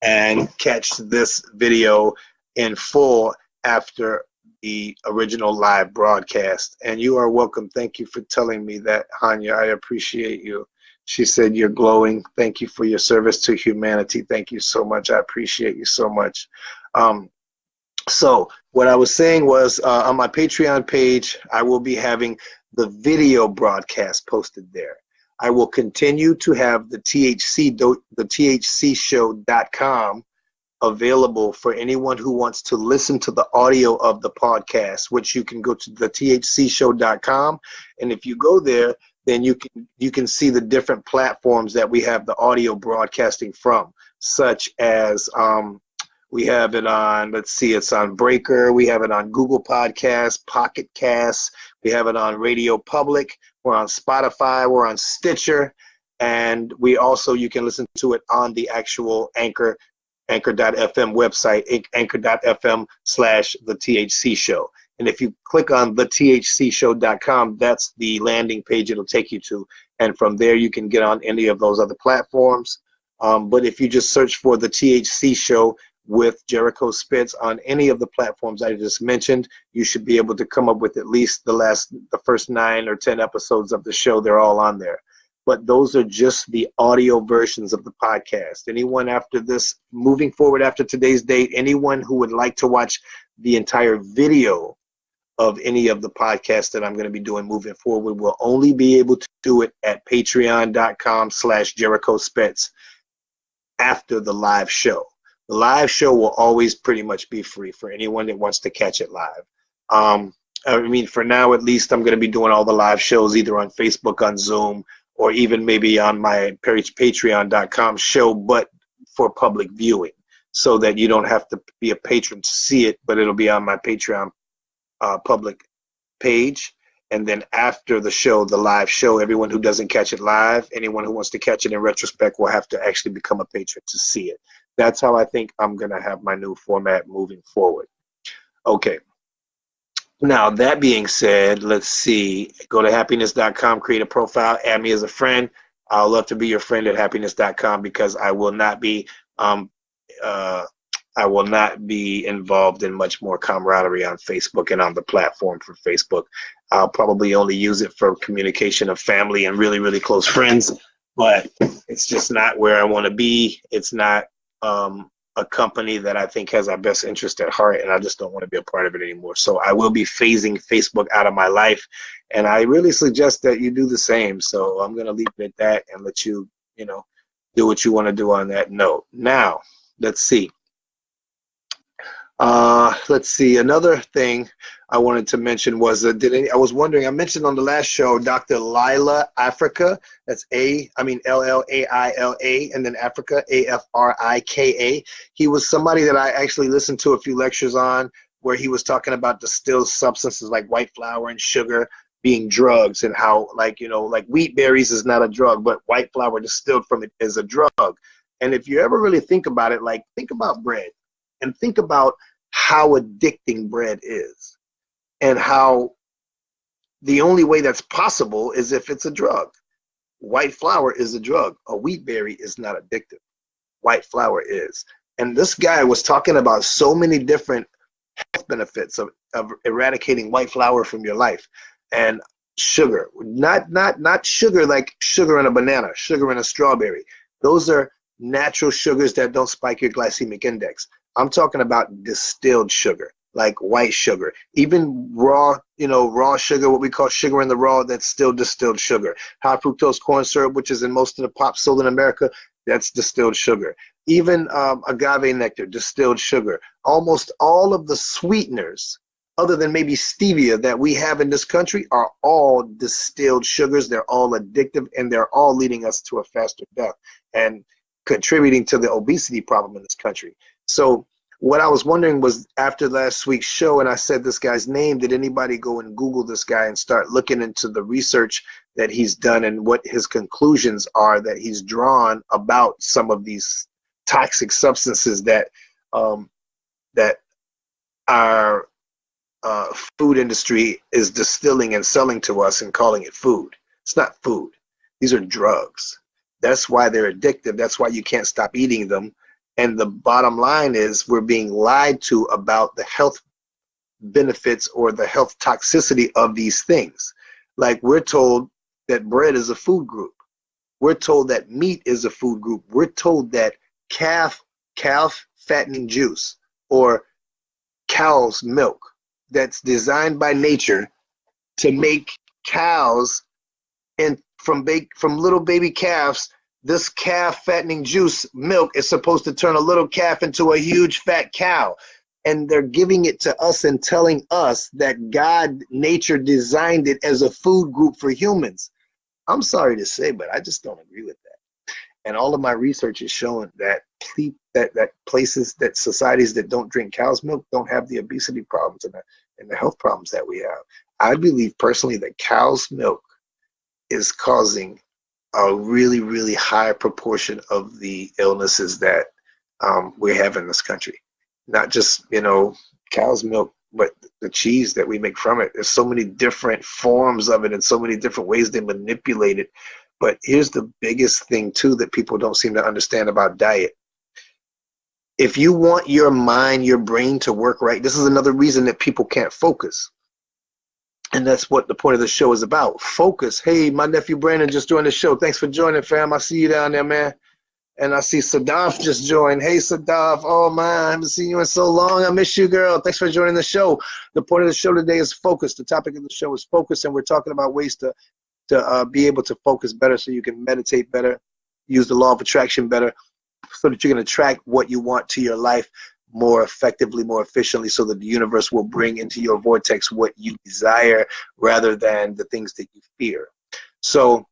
and catch this video in full after the original live broadcast. And you are welcome. Thank you for telling me that, Hanya. I appreciate you. She said you're glowing. Thank you for your service to humanity. Thank you so much. I appreciate you so much. So what I was saying was, on my Patreon page, I will be having the video broadcast posted there. I will continue to have the THCShow.com available for anyone who wants to listen to the audio of the podcast, which you can go to the THCShow.com, and if you go there, then you can see the different platforms that we have the audio broadcasting from, such as we have it on, let's see, it's on Breaker, we have it on Google Podcasts, Pocket Casts, we have it on Radio Public, we're on Spotify, we're on Stitcher, and we also, you can listen to it on the actual Anchor.fm website, anchor.fm/the THC Show. And if you click on the THCShow.com, that's the landing page it'll take you to. And from there, you can get on any of those other platforms. But if you just search for the THC Show with Jericho Spitz on any of the platforms I just mentioned, you should be able to come up with at least the first 9 or 10 episodes of the show. They're all on there. But those are just the audio versions of the podcast. Anyone after this, moving forward after today's date, anyone who would like to watch the entire video of any of the podcasts that I'm going to be doing moving forward will only be able to do it at patreon.com/jerichospitz after the live show. The live show will always pretty much be free for anyone that wants to catch it live. I mean, for now at least, I'm going to be doing all the live shows either on Facebook, on Zoom, or even maybe on my patreon.com show, but for public viewing, so that you don't have to be a patron to see it, but it'll be on my Patreon public page. And then after the show, the live show, everyone who doesn't catch it live, anyone who wants to catch it in retrospect will have to actually become a patron to see it. That's how I think I'm going to have my new format moving forward. Okay. Now, that being said, let's see. Go to happiness.com, create a profile, add me as a friend. I'll love to be your friend at happiness.com, because I will not be involved in much more camaraderie on Facebook and on the platform for Facebook. I'll probably only use it for communication of family and really, really close friends, but it's just not where I want to be. It's not a company that I think has our best interest at heart, and I just don't want to be a part of it anymore. So I will be phasing Facebook out of my life, and I really suggest that you do the same. So I'm going to leave it at that and let you, do what you want to do on that note. Now, let's see. Another thing I wanted to mention was I was wondering, I mentioned on the last show, Dr. Lila Africa. That's L-L-A-I-L-A, and then Africa, A-F-R-I-K-A. He was somebody that I actually listened to a few lectures on, where he was talking about distilled substances like white flour and sugar being drugs, and how, like wheat berries is not a drug, but white flour distilled from it is a drug. And if you ever really think about it, like, think about bread and think about how addicting bread is, and how the only way that's possible is if it's a drug. White flour is a drug. A wheat berry is not addictive. White flour is. And this guy was talking about so many different health benefits of eradicating white flour from your life. And sugar, not sugar like sugar in a banana, sugar in a strawberry. Those are natural sugars that don't spike your glycemic index. I'm talking about distilled sugar, like white sugar, even raw, raw sugar, what we call sugar in the raw, that's still distilled sugar. High fructose corn syrup, which is in most of the pop sold in America, that's distilled sugar. Even agave nectar, distilled sugar. Almost all of the sweeteners, other than maybe stevia, that we have in this country are all distilled sugars. They're all addictive, and they're all leading us to a faster death and contributing to the obesity problem in this country. So what I was wondering was, after last week's show and I said this guy's name, did anybody go and Google this guy and start looking into the research that he's done and what his conclusions are that he's drawn about some of these toxic substances that that our food industry is distilling and selling to us and calling it food? It's not food. These are drugs. That's why they're addictive. That's why you can't stop eating them. And the bottom line is, we're being lied to about the health benefits or the health toxicity of these things. Like, we're told that bread is a food group. We're told that meat is a food group. We're told that calf fattening juice or cow's milk that's designed by nature to make cows, and from little baby calves, this calf fattening juice milk is supposed to turn a little calf into a huge fat cow. And they're giving it to us and telling us that God, nature, designed it as a food group for humans. I'm sorry to say, but I just don't agree with that. And all of my research is showing that places, that societies that don't drink cow's milk don't have the obesity problems and the health problems that we have. I believe personally that cow's milk is causing a really, really high proportion of the illnesses that we have in this country. Not just, cow's milk, but the cheese that we make from it. There's so many different forms of it and so many different ways they manipulate it. But here's the biggest thing, too, that people don't seem to understand about diet. If you want your mind, your brain to work right, this is another reason that people can't focus. And that's what the point of the show is about. Focus. Hey, my nephew Brandon just joined the show. Thanks for joining, fam. I see you down there, man. And I see Sadaf just joined. Hey, Sadaf. Oh, man, I haven't seen you in so long. I miss you, girl. Thanks for joining the show. The point of the show today is focus. The topic of the show is focus, and we're talking about ways to be able to focus better so you can meditate better, use the law of attraction better, so that you can attract what you want to your life more effectively, more efficiently, so that the universe will bring into your vortex what you desire rather than the things that you fear. So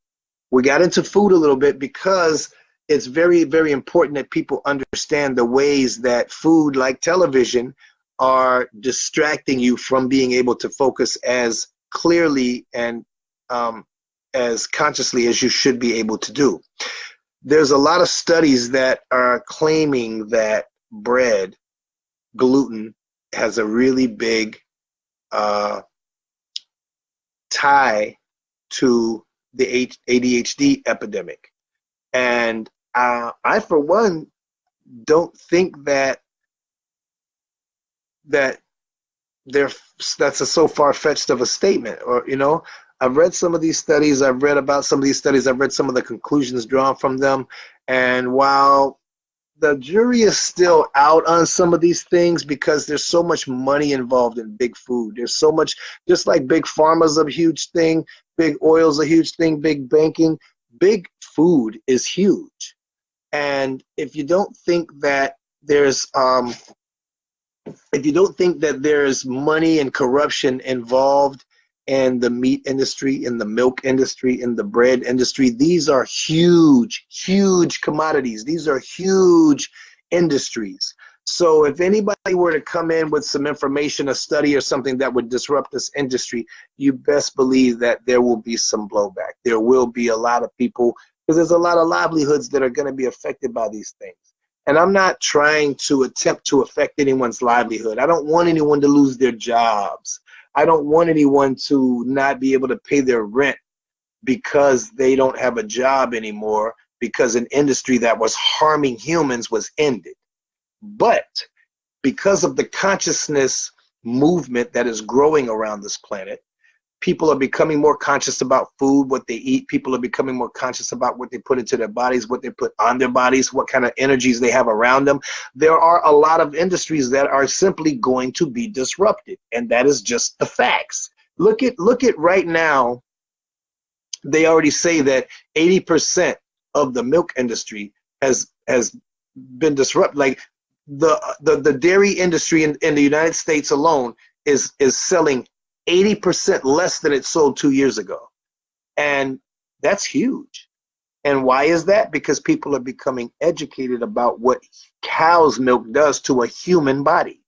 we got into food a little bit because it's very, very important that people understand the ways that food, like television, are distracting you from being able to focus as clearly and as consciously as you should be able to do. There's a lot of studies that are claiming that bread, gluten, has a really big tie to the ADHD epidemic. And I, for one, don't think that's a so far-fetched of a statement. Or, I've read some of these studies. I've read about some of these studies. I've read some of the conclusions drawn from them. And while the jury is still out on some of these things because there's so much money involved in big food. There's so much, just like big pharma's a huge thing, big oil's a huge thing, big banking, big food is huge. And if you don't think that there's money and corruption involved in the meat industry, in the milk industry, in the bread industry, these are huge, huge commodities. These are huge industries. So if anybody were to come in with some information, a study or something that would disrupt this industry, you best believe that there will be some blowback. There will be a lot of people, because there's a lot of livelihoods that are going to be affected by these things. And I'm not trying to attempt to affect anyone's livelihood. I don't want anyone to lose their jobs. I don't want anyone to not be able to pay their rent because they don't have a job anymore, because an industry that was harming humans was ended. But because of the consciousness movement that is growing around this planet, people are becoming more conscious about food, what they eat. People are becoming more conscious about what they put into their bodies, what they put on their bodies, what kind of energies they have around them. There are a lot of industries that are simply going to be disrupted, and that is just the facts. Look at right now. They already say that 80% of the milk industry has been disrupted. Like the dairy industry in the United States alone is selling 80% less than it sold 2 years ago. And that's huge. And why is that? Because people are becoming educated about what cow's milk does to a human body.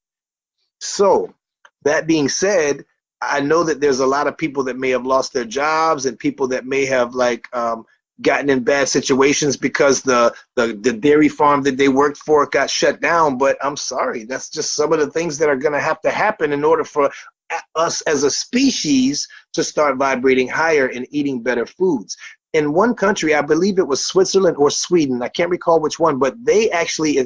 So that being said, I know that there's a lot of people that may have lost their jobs and people that may have gotten in bad situations because the dairy farm that they worked for got shut down. But I'm sorry, that's just some of the things that are going to have to happen in order for us as a species to start vibrating higher and eating better foods. In one country, I believe it was Switzerland or Sweden, I can't recall which one, but they actually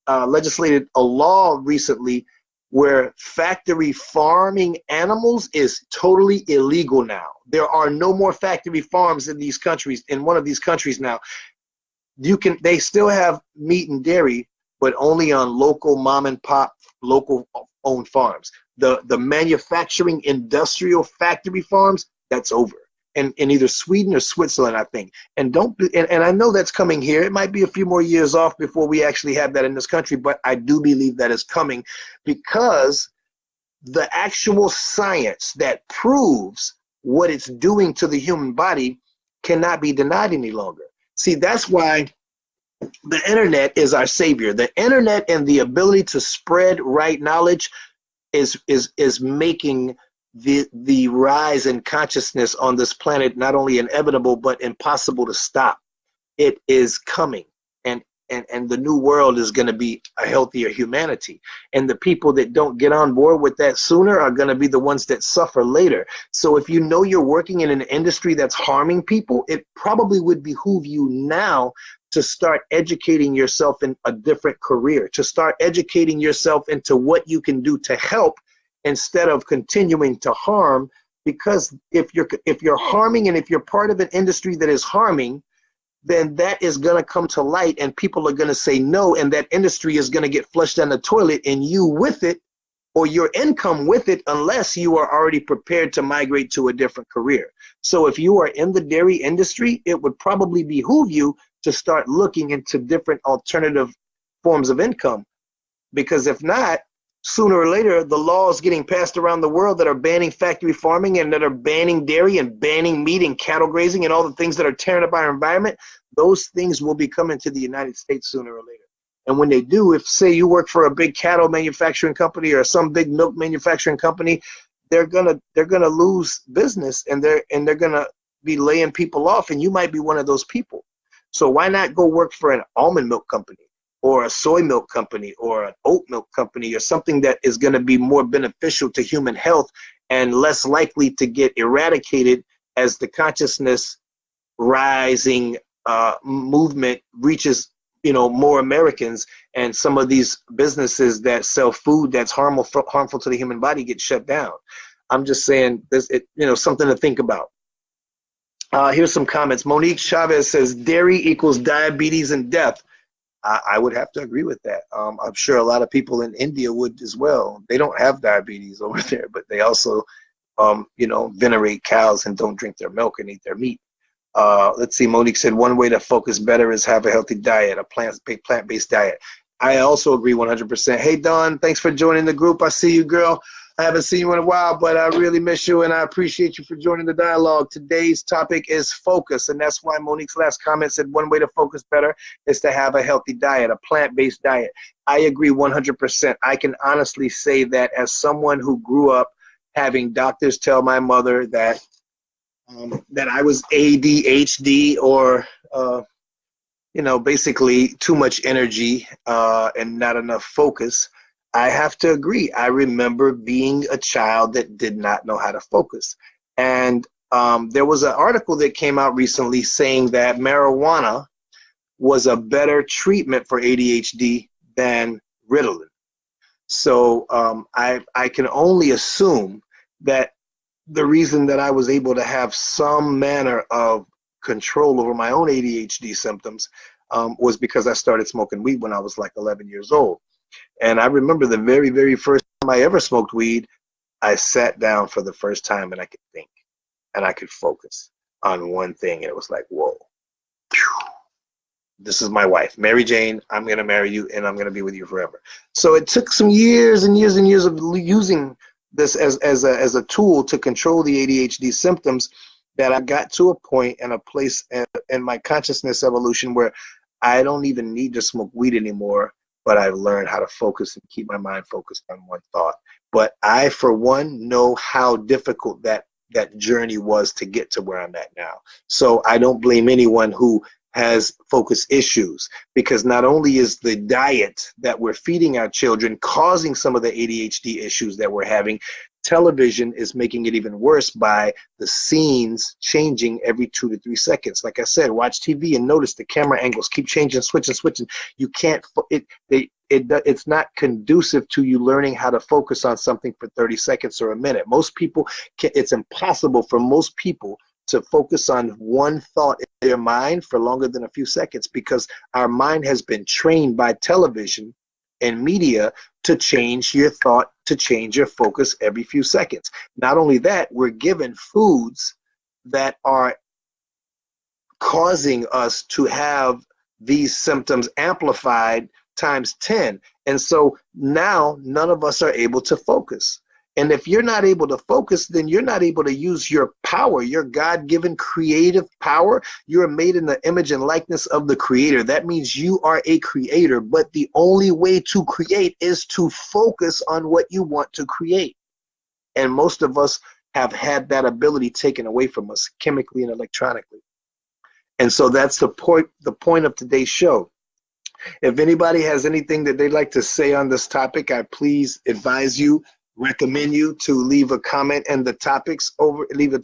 legislated a law recently where factory farming animals is totally illegal now. There are no more factory farms in these countries, in one of these countries now. They still have meat and dairy, but only on local mom and pop, local owned farms. The manufacturing industrial factory farms, that's over. In either Sweden or Switzerland, I think. And I know that's coming here. It might be a few more years off before we actually have that in this country, but I do believe that is coming because the actual science that proves what it's doing to the human body cannot be denied any longer. See, that's why the internet is our savior. The internet and the ability to spread right knowledge is making the rise in consciousness on this planet not only inevitable but impossible to stop. It is coming, and the new world is going to be a healthier humanity, and the people that don't get on board with that sooner are going to be the ones that suffer later. So if you know you're working in an industry that's harming people, it probably would behoove you now to start educating yourself in a different career, to start educating yourself into what you can do to help instead of continuing to harm. Because if you're harming, and if you're part of an industry that is harming, then that is going to come to light and people are going to say no, and that industry is going to get flushed down the toilet, and you with it, or your income with it, unless you are already prepared to migrate to a different career. So if you are in the dairy industry, it would probably behoove you to start looking into different alternative forms of income, because if not, sooner or later, the laws getting passed around the world that are banning factory farming and that are banning dairy and banning meat and cattle grazing and all the things that are tearing up our environment, those things will be coming to the United States sooner or later. And when they do, if say you work for a big cattle manufacturing company or some big milk manufacturing company, they're gonna lose business, and they're gonna be laying people off, and you might be one of those people. So why not go work for an almond milk company, or a soy milk company, or an oat milk company, or something that is going to be more beneficial to human health and less likely to get eradicated as the consciousness rising movement reaches more Americans, and some of these businesses that sell food that's harmful to the human body get shut down. I'm just saying this, something to think about. Here's some comments. Monique Chavez says dairy equals diabetes and death. I would have to agree with that. I'm sure a lot of people in India would as well. They don't have diabetes over there, but they also, venerate cows and don't drink their milk and eat their meat. Let's see, Monique said one way to focus better is have a healthy diet, a plant-based diet. I also agree 100%. Hey, Dawn, thanks for joining the group. I see you, girl. I haven't seen you in a while, but I really miss you, and I appreciate you for joining the dialogue. Today's topic is focus, and that's why Monique's last comment said one way to focus better is to have a healthy diet, a plant-based diet. I agree 100%. I can honestly say that as someone who grew up having doctors tell my mother that I was ADHD, or basically too much energy and not enough focus, I have to agree. I remember being a child that did not know how to focus. And there was an article that came out recently saying that marijuana was a better treatment for ADHD than Ritalin. So I can only assume that the reason that I was able to have some manner of control over my own ADHD symptoms was because I started smoking weed when I was like 11 years old. And I remember the very, very first time I ever smoked weed, I sat down for the first time and I could think and I could focus on one thing. And it was like, whoa, this is my wife, Mary Jane. I'm going to marry you and I'm going to be with you forever. So it took some years and years and years of using this as a tool to control the ADHD symptoms that I got to a point and a place in my consciousness evolution where I don't even need to smoke weed anymore, but I've learned how to focus and keep my mind focused on one thought. But I, for one, know how difficult that journey was to get to where I'm at now. So I don't blame anyone who has focus issues, because not only is the diet that we're feeding our children causing some of the ADHD issues that we're having, television is making it even worse by the scenes changing every 2 to 3 seconds. Like I said, watch TV and notice the camera angles keep changing, switching. You can't, it's not conducive to you learning how to focus on something for 30 seconds or a minute. Most people, it's impossible for most people to focus on one thought in their mind for longer than a few seconds, because our mind has been trained by television and media to change your thought, to change your focus every few seconds. Not only that, we're given foods that are causing us to have these symptoms amplified times 10. And so now none of us are able to focus. And if you're not able to focus, then you're not able to use your power, your God-given creative power. You're made in the image and likeness of the Creator. That means you are a creator, but the only way to create is to focus on what you want to create. And most of us have had that ability taken away from us chemically and electronically. And so that's the point of today's show. If anybody has anything that they'd like to say on this topic, I please recommend you to leave a comment in the topics leave a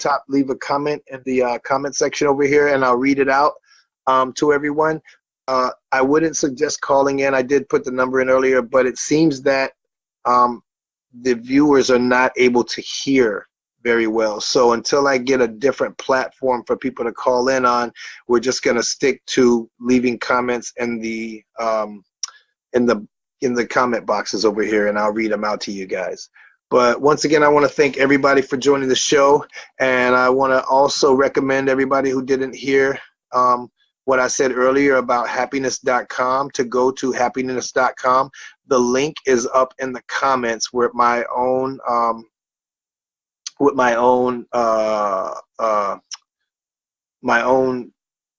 comment in the comment section over here, and I'll read it out to everyone. I wouldn't suggest calling in. I did put the number in earlier, but it seems that the viewers are not able to hear very well. So until I get a different platform for people to call in on, we're just going to stick to leaving comments in the comment boxes over here, and I'll read them out to you guys. But once again, I want to thank everybody for joining the show, and I want to also recommend everybody who didn't hear what I said earlier about happiness.com to go to happiness.com. The link is up in the comments with my own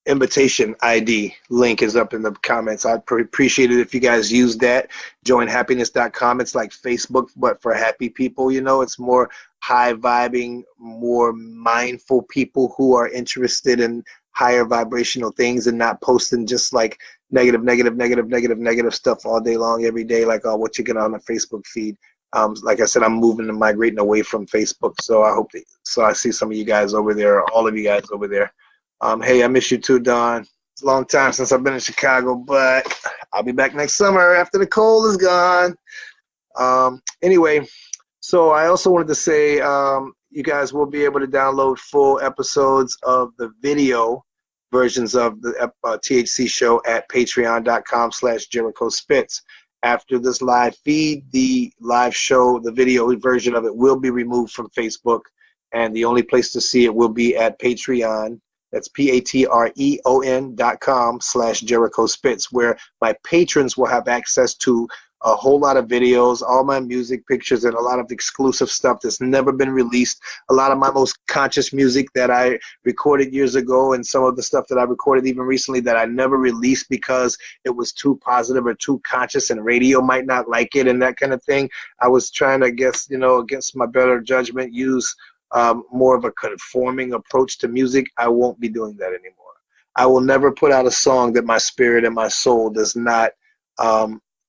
invitation ID link is up in the comments. I'd appreciate it if you guys use that. Join happiness.com. It's like Facebook, but for happy people. You know, it's more high vibing, more mindful people who are interested in higher vibrational things and not posting just like negative stuff all day long, every day, like what you get on the Facebook feed. Like I said, I'm moving and migrating away from Facebook, so I see some of you guys over there, all of you guys over there. Hey, I miss you too, Don. It's a long time since I've been in Chicago, but I'll be back next summer after the cold is gone. Anyway, so I also wanted to say you guys will be able to download full episodes of the video versions of the THC show at patreon.com/jerichospitz. After this live feed, the live show, the video version of it will be removed from Facebook, and the only place to see it will be at Patreon. That's patreon.com/jerichospitz, where my patrons will have access to a whole lot of videos, all my music, pictures, and a lot of exclusive stuff that's never been released. A lot of my most conscious music that I recorded years ago, and some of the stuff that I recorded even recently that I never released because it was too positive or too conscious and radio might not like it and that kind of thing. I was trying to, against my better judgment, use more of a conforming approach to music. I won't be doing that anymore. I will never put out a song that my spirit and my soul does not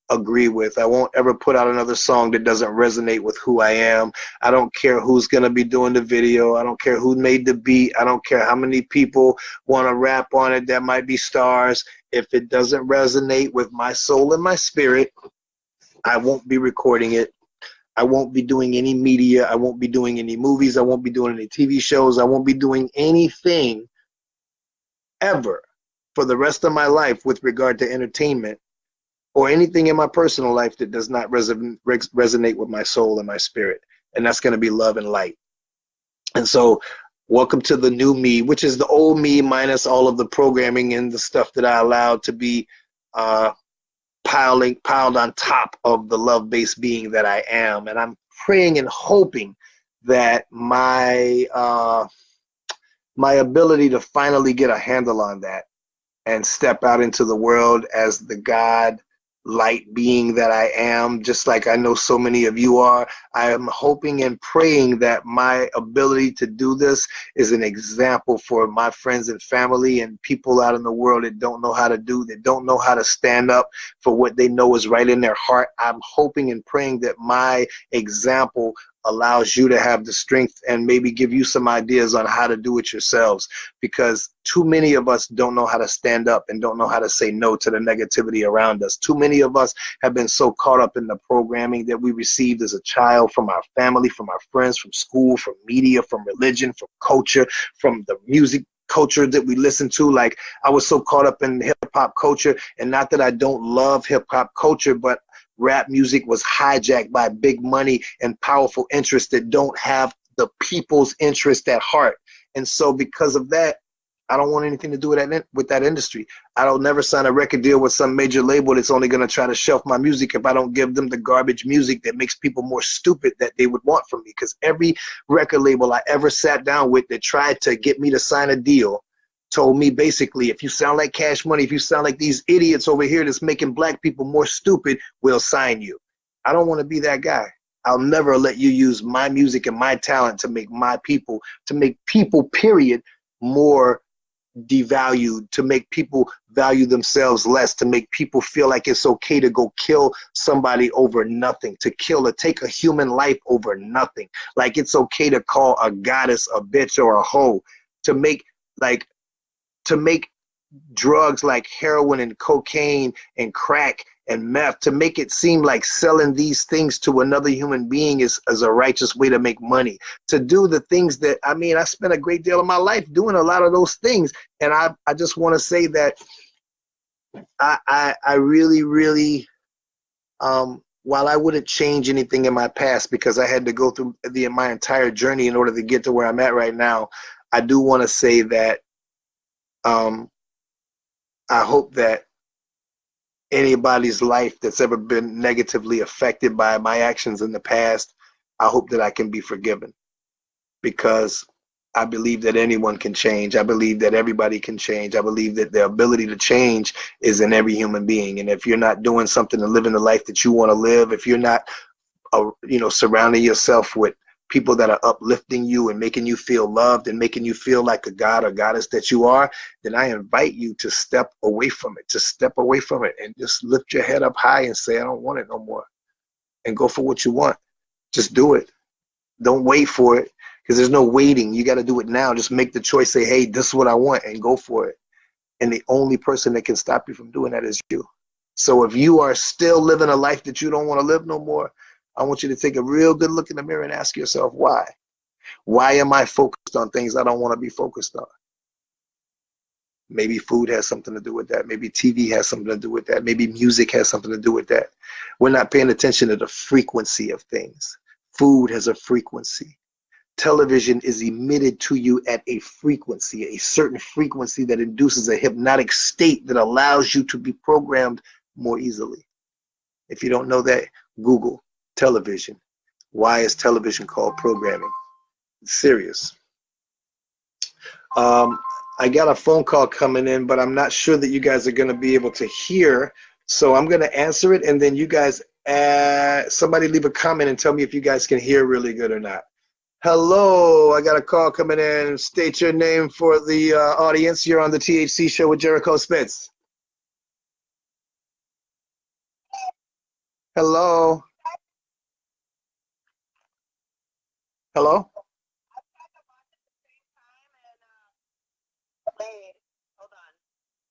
agree with. I won't ever put out another song that doesn't resonate with who I am. I don't care who's going to be doing the video. I don't care who made the beat. I don't care how many people want to rap on it that might be stars. If it doesn't resonate with my soul and my spirit, I won't be recording it. I won't be doing any media. I won't be doing any movies. I won't be doing any TV shows. I won't be doing anything ever for the rest of my life with regard to entertainment or anything in my personal life that does not resonate with my soul and my spirit. And that's going to be love and light. And so, welcome to the new me, which is the old me minus all of the programming and the stuff that I allowed to be piled on top of the love-based being that I am. And I'm praying and hoping that my ability to finally get a handle on that and step out into the world as the God light being that I am, just like I know so many of you are. I am hoping and praying that my ability to do this is an example for my friends and family and people out in the world that don't know how to do, that don't know how to stand up for what they know is right in their heart. I'm hoping and praying that my example allows you to have the strength and maybe give you some ideas on how to do it yourselves, because too many of us don't know how to stand up and don't know how to say no to the negativity around us. Too many of us have been so caught up in the programming that we received as a child from our family, from our friends, from school, from media, from religion, from culture, from the music culture that we listen to. Like, I was so caught up in hip hop culture, and not that I don't love hip hop culture, but rap music was hijacked by big money and powerful interests that don't have the people's interest at heart. And so because of that, I don't want anything to do with that industry. I don't never sign a record deal with some major label that's only going to try to shelf my music if I don't give them the garbage music that makes people more stupid that they would want from me. Because every record label I ever sat down with that tried to get me to sign a deal told me basically, if you sound like Cash Money, if you sound like these idiots over here that's making black people more stupid, we'll sign you. I don't want to be that guy. I'll never let you use my music and my talent to make people, period, more devalued, to make people value themselves less, to make people feel like it's okay to go kill somebody over nothing, to take a human life over nothing. Like it's okay to call a goddess a bitch or a hoe, to make drugs like heroin and cocaine and crack and meth, to make it seem like selling these things to another human being is a righteous way to make money. To do the things that, I mean, I spent a great deal of my life doing a lot of those things. And I just want to say that I really, really, while I wouldn't change anything in my past because I had to go through my entire journey in order to get to where I'm at right now, I do want to say that I hope that anybody's life that's ever been negatively affected by my actions in the past, I hope that I can be forgiven, because I believe that anyone can change. I believe that everybody can change. I believe that the ability to change is in every human being. And if you're not doing something to live in the life that you want to live, if you're not, surrounding yourself with people that are uplifting you and making you feel loved and making you feel like a god or goddess that you are, then I invite you to step away from it, and just lift your head up high and say, I don't want it no more, and go for what you want. Just do it. Don't wait for it, because there's no waiting. You got to do it now. Just make the choice, say, hey, this is what I want, and go for it. And the only person that can stop you from doing that is you. So if you are still living a life that you don't want to live no more, I want you to take a real good look in the mirror and ask yourself, why? Why am I focused on things I don't want to be focused on? Maybe food has something to do with that. Maybe TV has something to do with that. Maybe music has something to do with that. We're not paying attention to the frequency of things. Food has a frequency. Television is emitted to you at a frequency, a certain frequency that induces a hypnotic state that allows you to be programmed more easily. If you don't know that, Google television. Why is television called programming? It's serious. I got a phone call coming in, but I'm not sure that you guys are going to be able to hear. So I'm going to answer it, and then you guys, somebody leave a comment and tell me if you guys can hear really good or not. Hello, I got a call coming in. State your name for the audience. You're on the THC show with Jericho Spitz. Hello. Hello. Wait, hold on.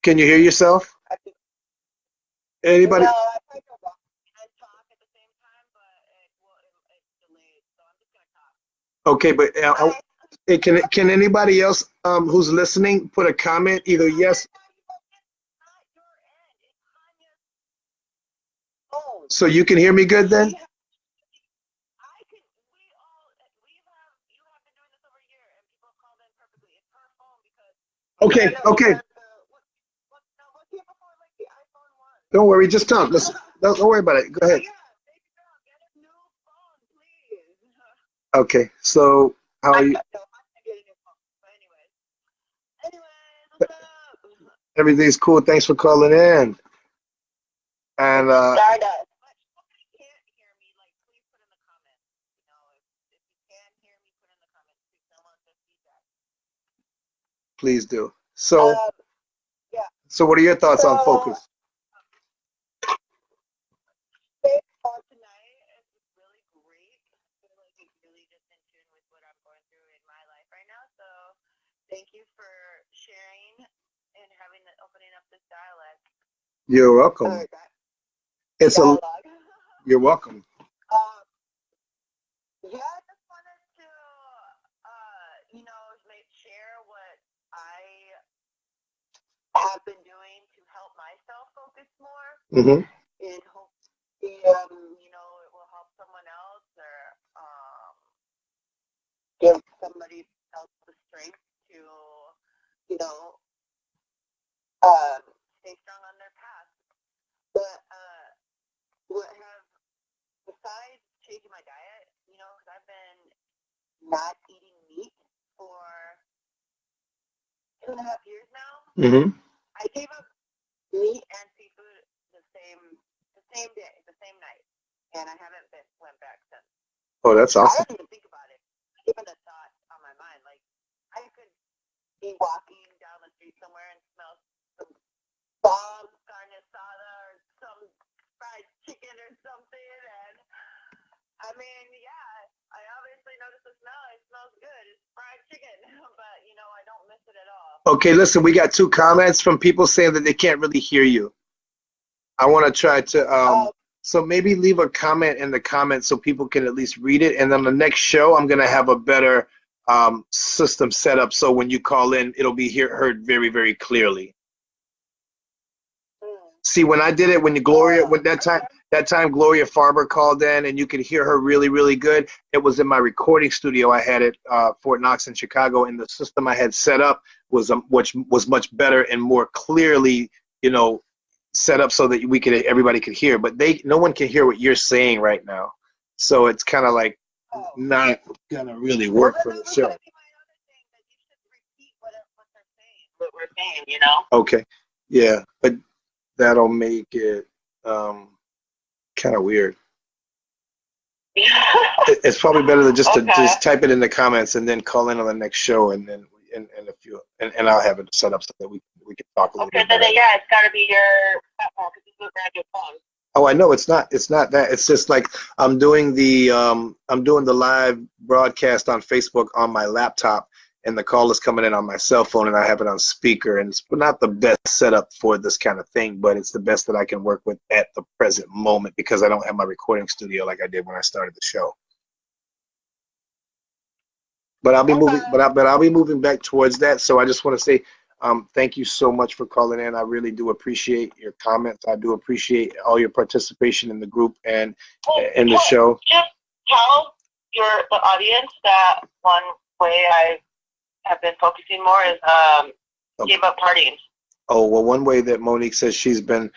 Can you hear yourself? Anybody? No, I tried to walk and talk at the same time, but it's delayed, so I'm just gonna talk. Okay, but hey, can anybody else who's listening put a comment, either yes. So you can hear me good then? Okay, okay. Don't worry, just talk. Don't worry about it. Go ahead. Okay, so how are you? Everything's cool. Thanks for calling in. And please do. So, yeah. So what are your thoughts on focus? Tonight is really great. I feel like it's really just in tune with what I'm going through in my life right now. So thank you for sharing and opening up this dialogue. You're welcome. It's dialogue. You're welcome. Yeah, I just wanted to, share what I have been doing to help myself focus more, and hopefully, it will help someone else or give somebody else the strength to, stay strong on their path. But besides changing my diet, because I've been not eating meat for 2.5 years now. I gave up meat and seafood the same day, the same night, and I haven't went back since. Oh, that's awesome. I don't even think about it. Even a thought on my mind, like I could be walking down the street somewhere and smell some bomb carne asada or some fried chicken or something, and I mean, yeah, I obviously notice the smell. It smells good. It's fried chicken, but I don't miss it at all. Okay, listen, we got 2 comments from people saying that they can't really hear you. I want to try to so maybe leave a comment in the comments so people can at least read it, and then the next show I'm going to have a better system set up so when you call in it'll be heard very, very clearly. See, when I did it, when that time Gloria Farber called in and you could hear her really, really good, it was in my recording studio I had at Fort Knox in Chicago, and the system I had set up was much better and more clearly, set up so that everybody could hear. But no one can hear what you're saying right now, so it's kind of like not gonna really work for the show. What we're saying, Okay, yeah, but that'll make it kind of weird. It's probably better to just type it in the comments and then call in on the next show, and then and I'll have it set up so that we can talk a little bit. Okay, then yeah, it's got to be your platform because it's not your phone. Oh, I know it's not that. It's just like I'm doing the live broadcast on Facebook on my laptop, and the call is coming in on my cell phone, and I have it on speaker, and it's not the best setup for this kind of thing, but it's the best that I can work with at the present moment because I don't have my recording studio like I did when I started the show. But I'll be moving back towards that. So I just want to say thank you so much for calling in. I really do appreciate your comments. I do appreciate all your participation in the group and in the show. Just tell the audience that one way I have been focusing more is give up partying. Oh, well, one way that Monique says she's been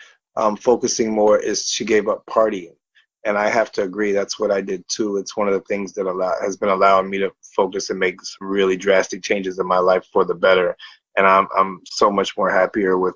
focusing more is she gave up partying. And I have to agree, that's what I did too. It's one of the things that has been allowing me to focus and make some really drastic changes in my life for the better. And I'm so much more happier with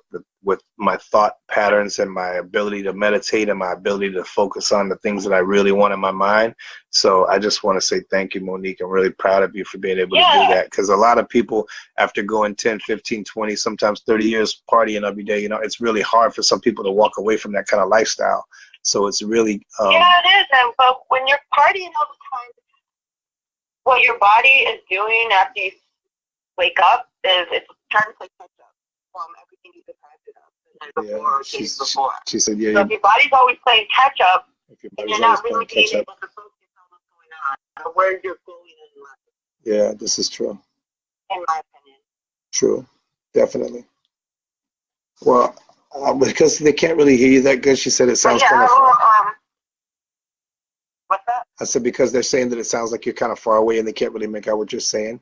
my thought patterns and my ability to meditate and my ability to focus on the things that I really want in my mind. So I just want to say thank you, Monique. I'm really proud of you for being able to do that, because a lot of people, after going 10, 15, 20, sometimes 30 years partying every day, it's really hard for some people to walk away from that kind of lifestyle. So it's really yeah, it is. But when you're partying all the time, what your body is doing after you wake up is it's trying to play catch up from everything you've been practicing. before or days before. She said, yeah. So if your body's always playing catch up, and you're not really being able to focus on what's going on or where you're going in life. Yeah, this is true. In my opinion. True, definitely. Well, because they can't really hear you that good, she said it sounds kind of far. What's that? I said because they're saying that it sounds like you're kind of far away and they can't really make out what you're saying.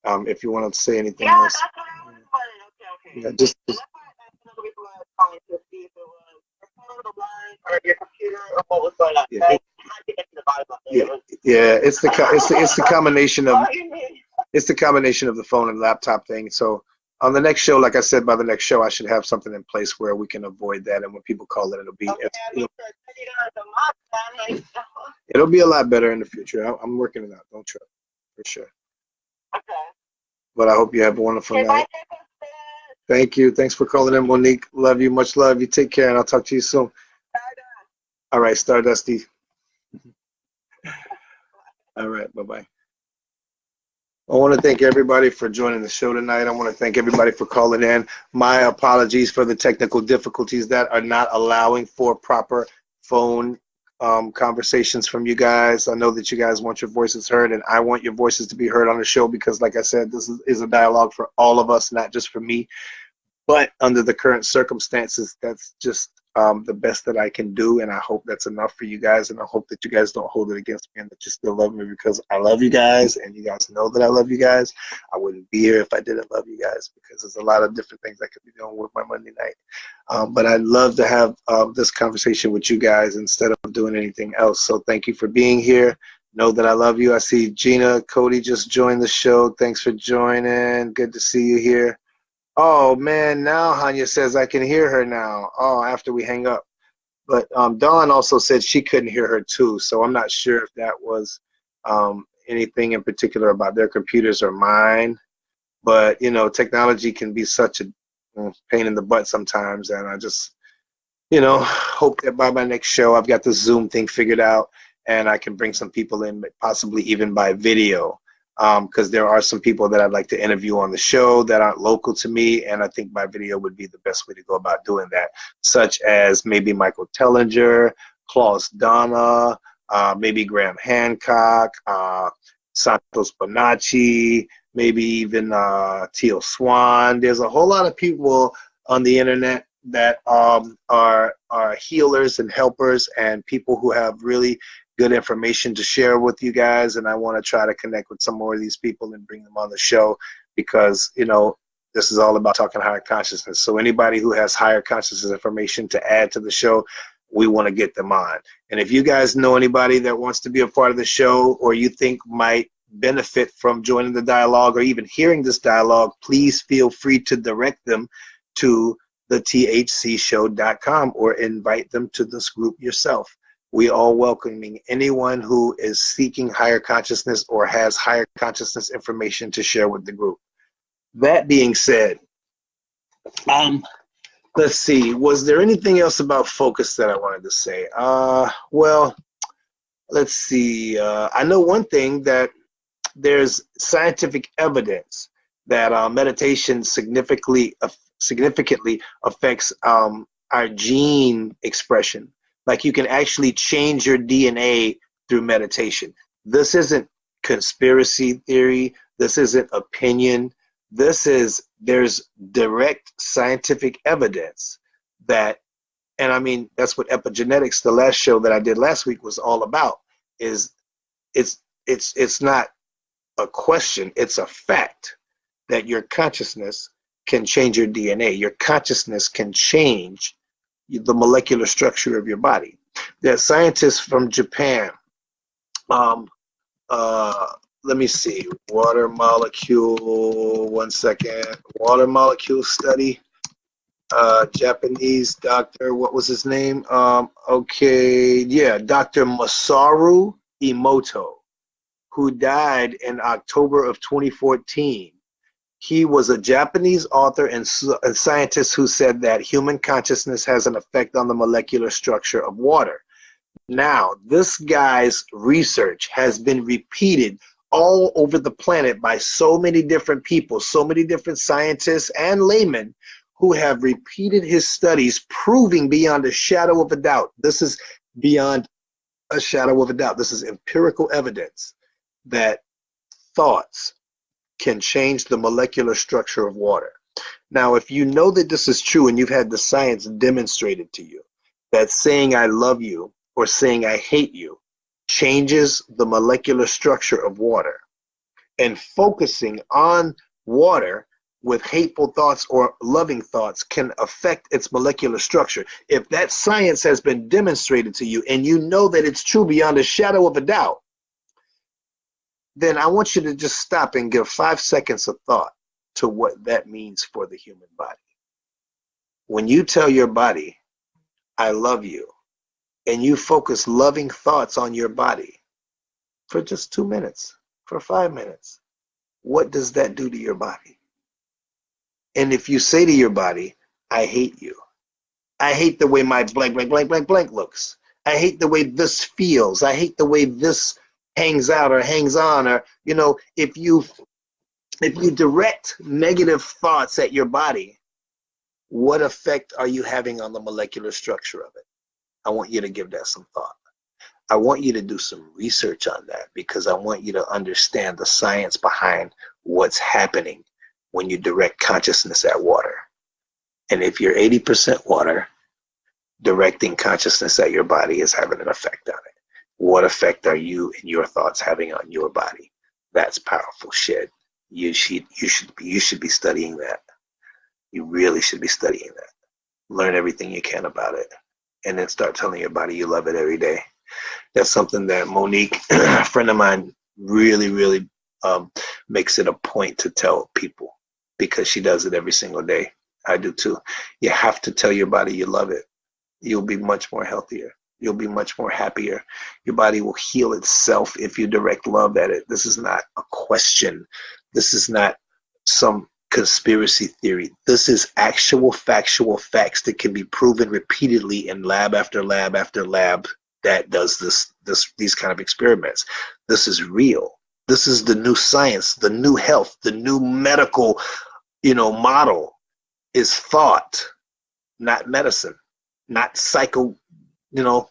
If you want to say anything else. That's what I was wondering. Okay. Yeah, just that's why I asked another reason why I was calling to see if it was your phone, the line, or your computer, or what was going on. Yeah, I had to get to the bottom of it. Yeah, it's the combination of it's the combination of the phone and laptop thing. So on the next show, like I said, by the next show, I should have something in place where we can avoid that. And when people call it, it'll be a lot better in the future. I'm working it out. Don't trip, for sure. Okay. But I hope you have a wonderful night. Thank you. Thanks for calling in, Monique. Love you. Much love. You take care, and I'll talk to you soon. All right, Stardusty. All right, bye-bye. I want to thank everybody for joining the show tonight. I want to thank everybody for calling in. My apologies for the technical difficulties that are not allowing for proper phone conversations from you guys. I know that you guys want your voices heard, and I want your voices to be heard on the show because, like I said, this is a dialogue for all of us, not just for me. But under the current circumstances, that's just the best that I can do, and I hope that's enough for you guys, and I hope that you guys don't hold it against me and that you still love me because I love you guys, and you guys know that I love you guys. I wouldn't be here if I didn't love you guys because there's a lot of different things I could be doing with my Monday night. But I'd love to have this conversation with you guys instead of doing anything else. So thank you for being here. Know that I love you. I see Gina Cody just joined the show. Thanks for joining. Good to see you here. Oh, man, now Hanya says I can hear her now. Oh, after we hang up. But Dawn also said she couldn't hear her, too. So I'm not sure if that was anything in particular about their computers or mine. But, you know, technology can be such a pain in the butt sometimes. And I just, you know, hope that by my next show I've got the Zoom thing figured out and I can bring some people in, possibly even by video. Because there are some people that I'd like to interview on the show that aren't local to me, and I think my video would be the best way to go about doing that, such as maybe Michael Tellinger, Klaus Donna, maybe Graham Hancock, Santos Bonacci, maybe even Teal Swan. There's a whole lot of people on the internet that are healers and helpers and people who have really good information to share with you guys, and I want to try to connect with some more of these people and bring them on the show because, you know, this is all about talking higher consciousness. So anybody who has higher consciousness information to add to the show, we want to get them on. And if you guys know anybody that wants to be a part of the show or you think might benefit from joining the dialogue or even hearing this dialogue, please feel free to direct them to the THCShow.com or invite them to this group yourself. We are welcoming anyone who is seeking higher consciousness or has higher consciousness information to share with the group. That being said, let's see, was there anything else about focus that I wanted to say? Well, let's see. I know one thing, that there's scientific evidence that meditation significantly affects our gene expression. Like you can actually change your DNA through meditation. This isn't conspiracy theory. This isn't opinion. There's direct scientific evidence that, and I mean, that's what epigenetics, the last show that I did last week, was all about. Is it's not a question, it's a fact that your consciousness can change your DNA. Your consciousness can change the molecular structure of your body. There are scientists from Japan. Let me see. Water molecule, 1 second. Water molecule study. Japanese doctor, what was his name? Okay, yeah, Dr. Masaru Emoto, who died in October of 2014. He was a Japanese author and scientist who said that human consciousness has an effect on the molecular structure of water. Now, this guy's research has been repeated all over the planet by so many different people, so many different scientists and laymen who have repeated his studies, proving beyond a shadow of a doubt. This is beyond a shadow of a doubt. This is empirical evidence that thoughts can change the molecular structure of water. Now, if you know that this is true and you've had the science demonstrated to you that saying I love you or saying I hate you changes the molecular structure of water, and focusing on water with hateful thoughts or loving thoughts can affect its molecular structure. If that science has been demonstrated to you and you know that it's true beyond a shadow of a doubt, then I want you to just stop and give 5 seconds of thought to what that means for the human body. When you tell your body, I love you, and you focus loving thoughts on your body for just 2 minutes, for 5 minutes, what does that do to your body? And if you say to your body, I hate you, I hate the way my blank, blank, blank, blank, blank looks, I hate the way this feels, I hate the way this hangs out or hangs on, or, you know, if you direct negative thoughts at your body, what effect are you having on the molecular structure of it? I want you to give that some thought. I want you to do some research on that, because I want you to understand the science behind what's happening when you direct consciousness at water. And if you're 80% water, directing consciousness at your body is having an effect on it. What effect are you and your thoughts having on your body? That's powerful shit. You should be studying that. You really should be studying that. Learn everything you can about it, and then start telling your body you love it every day. That's something that Monique, a friend of mine, really makes it a point to tell people, because she does it every single day. I do too. You have to tell your body you love it. You'll be much more healthier. You'll be much more happier. Your body will heal itself if you direct love at it. This is not a question. This is not some conspiracy theory. This is actual factual facts that can be proven repeatedly in lab after lab after lab that does these kind of experiments. This is real. This is the new science, the new health, the new medical, model is thought, not medicine, not not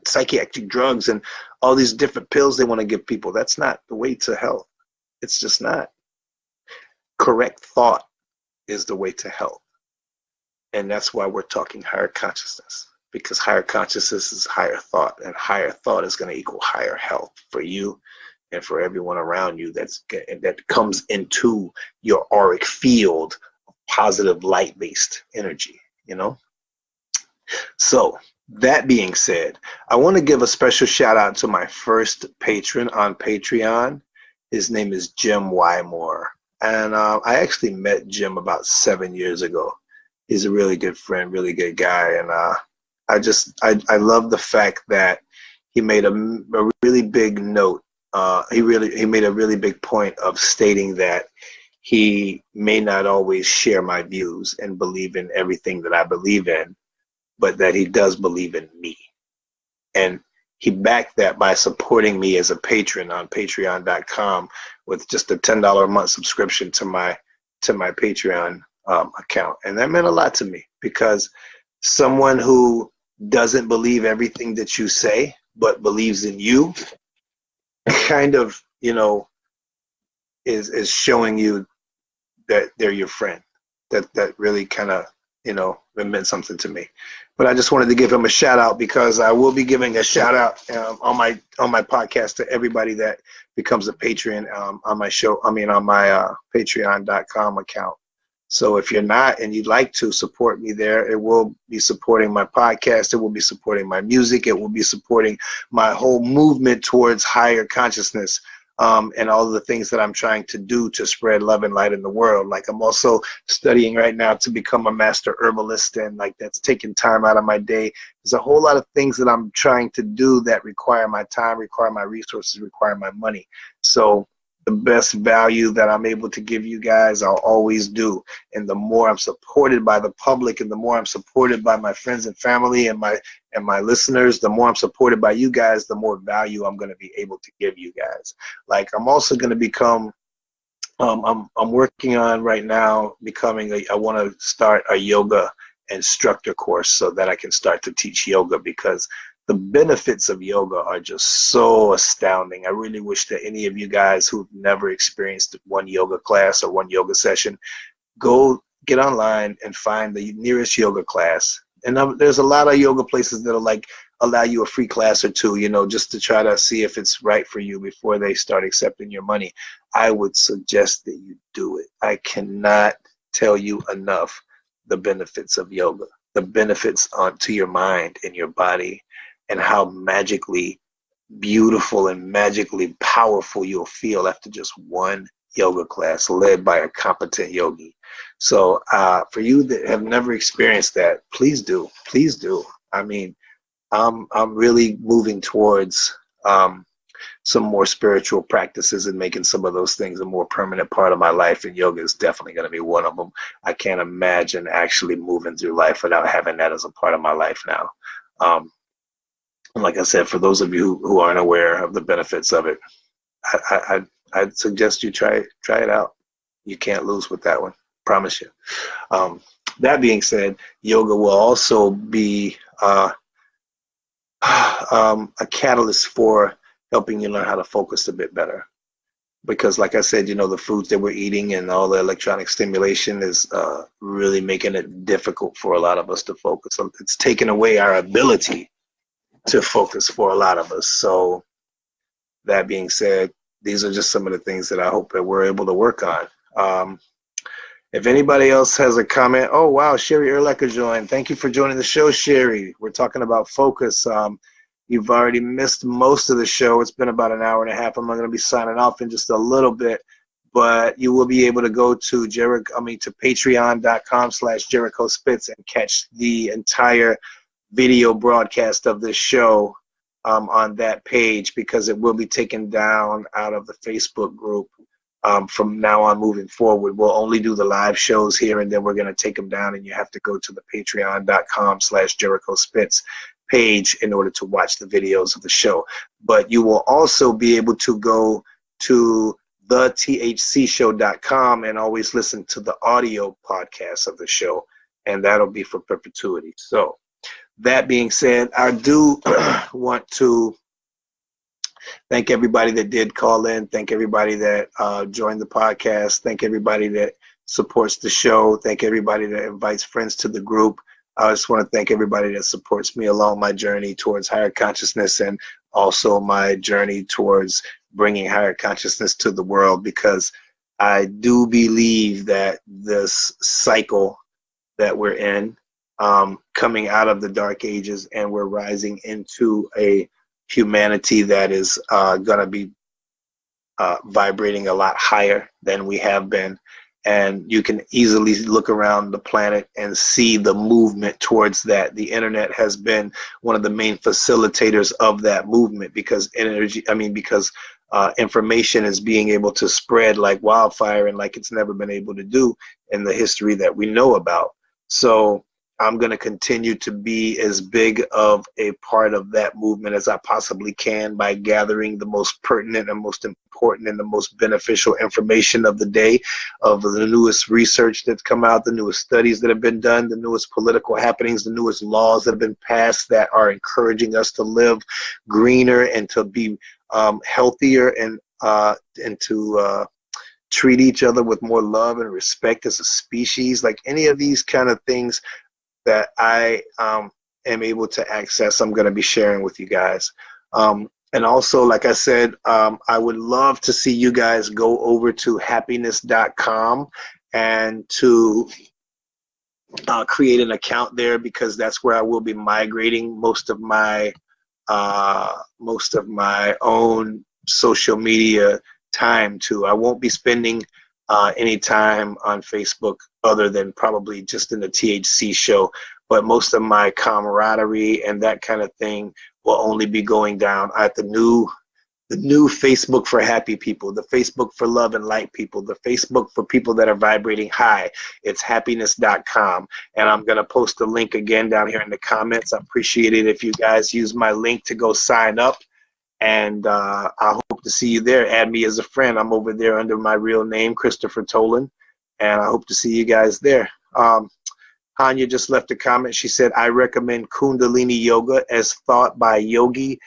psychiatric drugs and all these different pills they want to give people. That's not the way to health. It's just not. Correct thought is the way to health. And that's why we're talking higher consciousness, because higher consciousness is higher thought, and higher thought is going to equal higher health for you and for everyone around you that comes into your auric field of positive light-based energy, So that being said, I want to give a special shout out to my first patron on Patreon. His name is Jim Wymore. And I actually met Jim about 7 years ago. He's a really good friend, really good guy. And I love the fact that he made a really big note. He made a really big point of stating that he may not always share my views and believe in everything that I believe in, but that he does believe in me. And he backed that by supporting me as a patron on patreon.com with just a $10 a month subscription to my Patreon account. And that meant a lot to me, because someone who doesn't believe everything that you say, but believes in you, kind of, is showing you that they're your friend. That really kind of, it meant something to me. But I just wanted to give him a shout out, because I will be giving a shout out on my podcast to everybody that becomes a patron on my show. On my patreon.com account. So if you're not and you'd like to support me there, it will be supporting my podcast. It will be supporting my music. It will be supporting my whole movement towards higher consciousness. And all of the things that I'm trying to do to spread love and light in the world. Like, I'm also studying right now to become a master herbalist, and that's taking time out of my day. There's a whole lot of things that I'm trying to do that require my time, require my resources, require my money. So the best value that I'm able to give you guys, I'll always do. And the more I'm supported by the public, and the more I'm supported by my friends and family and my listeners, the more I'm supported by you guys, the more value I'm going to be able to give you guys. Like, I'm also going to become I'm working on right now becoming I want to start a yoga instructor course so that I can start to teach yoga, because the benefits of yoga are just so astounding. I really wish that any of you guys who've never experienced one yoga class or one yoga session, go get online and find the nearest yoga class. And there's a lot of yoga places that'll like allow you a free class or two, you know, just to try to see if it's right for you before they start accepting your money. I would suggest that you do it. I cannot tell you enough the benefits of yoga, the benefits to your mind and your body, and how magically beautiful and magically powerful you'll feel after just one yoga class led by a competent yogi. So for you that have never experienced that, please do. Please do. I mean, I'm really moving towards some more spiritual practices and making some of those things a more permanent part of my life, and yoga is definitely going to be one of them. I can't imagine actually moving through life without having that as a part of my life now. And like I said, for those of you who aren't aware of the benefits of it, I'd suggest you try it out. You can't lose with that one, promise you. That being said, yoga will also be a catalyst for helping you learn how to focus a bit better. Because like I said, you know, the foods that we're eating and all the electronic stimulation is really making it difficult for a lot of us to focus. It's taken away our ability to focus for a lot of us. So that being said, these are just some of the things that I hope that we're able to work on. If anybody else has a comment, oh wow, Sherry Erlecker joined. Thank you for joining the show, Sherry. We're talking about focus. You've already missed most of the show. It's been about an hour and a half. I'm going to be signing off in just a little bit, but you will be able to go to patreon.com/jerichospitz and catch the entire video broadcast of this show on that page, because it will be taken down out of the Facebook group from now on moving forward. We'll only do the live shows here, and then we're going to take them down, and you have to go to the patreon.com/jerichospitz page in order to watch the videos of the show. But you will also be able to go to the thcshow.com and always listen to the audio podcast of the show, and that'll be for perpetuity. So that being said, I do want to thank everybody that did call in. Thank everybody that joined the podcast. Thank everybody that supports the show. Thank everybody that invites friends to the group. I just want to thank everybody that supports me along my journey towards higher consciousness, and also my journey towards bringing higher consciousness to the world, because I do believe that this cycle that we're in, coming out of the dark ages, and we're rising into a humanity that is going to be vibrating a lot higher than we have been. And you can easily look around the planet and see the movement towards that. The internet has been one of the main facilitators of that movement, because information is being able to spread like wildfire and like it's never been able to do in the history that we know about. So I'm going to continue to be as big of a part of that movement as I possibly can by gathering the most pertinent and most important and the most beneficial information of the day, of the newest research that's come out, the newest studies that have been done, the newest political happenings, the newest laws that have been passed that are encouraging us to live greener and to be healthier, and to treat each other with more love and respect as a species. Like any of these kind of things that I am able to access, I'm going to be sharing with you guys. And also, like I said, I would love to see you guys go over to happiness.com and to create an account there, because that's where I will be migrating most of my own social media time to. I won't be spending any time on Facebook other than probably just in the THC show, but most of my camaraderie and that kind of thing will only be going down at the new Facebook for happy people, the Facebook for love and light people, the Facebook for people that are vibrating high. It's happiness.com. And I'm going to post the link again down here in the comments. I appreciate it if you guys use my link to go sign up And I hope to see you there. Add me as a friend. I'm over there under my real name, Christopher Tolan, and I hope to see you guys there. Hanya just left a comment. She said, I recommend Kundalini Yoga as thought by Yogi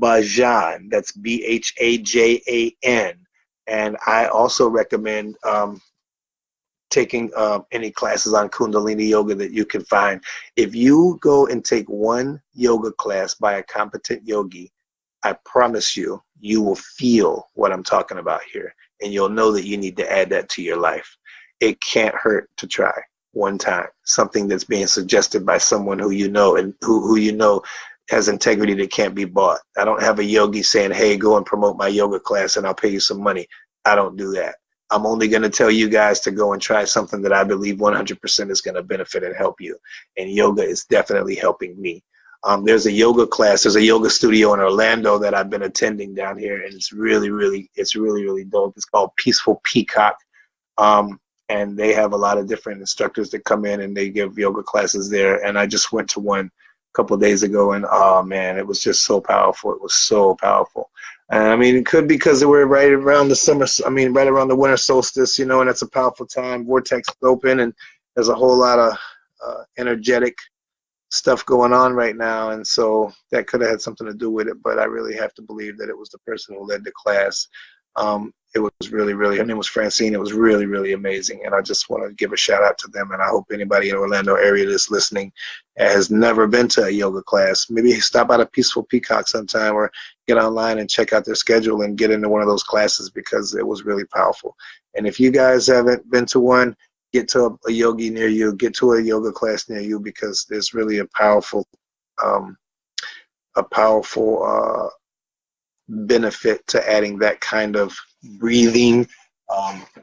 Bhajan. That's Bhajan. And I also recommend taking any classes on Kundalini Yoga that you can find. If you go and take one yoga class by a competent yogi, I promise you, you will feel what I'm talking about here. And you'll know that you need to add that to your life. It can't hurt to try one time. Something that's being suggested by someone who you know and who you know has integrity that can't be bought. I don't have a yogi saying, hey, go and promote my yoga class and I'll pay you some money. I don't do that. I'm only going to tell you guys to go and try something that I believe 100% is going to benefit and help you. And yoga is definitely helping me. There's a yoga class, there's a yoga studio in Orlando that I've been attending down here, and it's really dope. It's called Peaceful Peacock. And they have a lot of different instructors that come in and they give yoga classes there. And I just went to one a couple of days ago, and oh man, it was just so powerful. It was so powerful. And I mean, it could be because we're right around the summer, right around the winter solstice, you know, and it's a powerful time. Vortex is open, and there's a whole lot of energetic stuff going on right now, and so that could have had something to do with it, but I really have to believe that it was the person who led the class. It was really, her name was Francine. It was really amazing, and I just want to give a shout out to them, and I hope anybody in the Orlando area that's listening has never been to a yoga class, maybe stop out of Peaceful Peacock sometime or get online and check out their schedule and get into one of those classes, because it was really powerful. And if you guys haven't been to one, get to a yogi near you, get to a yoga class near you, because there's really a powerful benefit to adding that kind of breathing,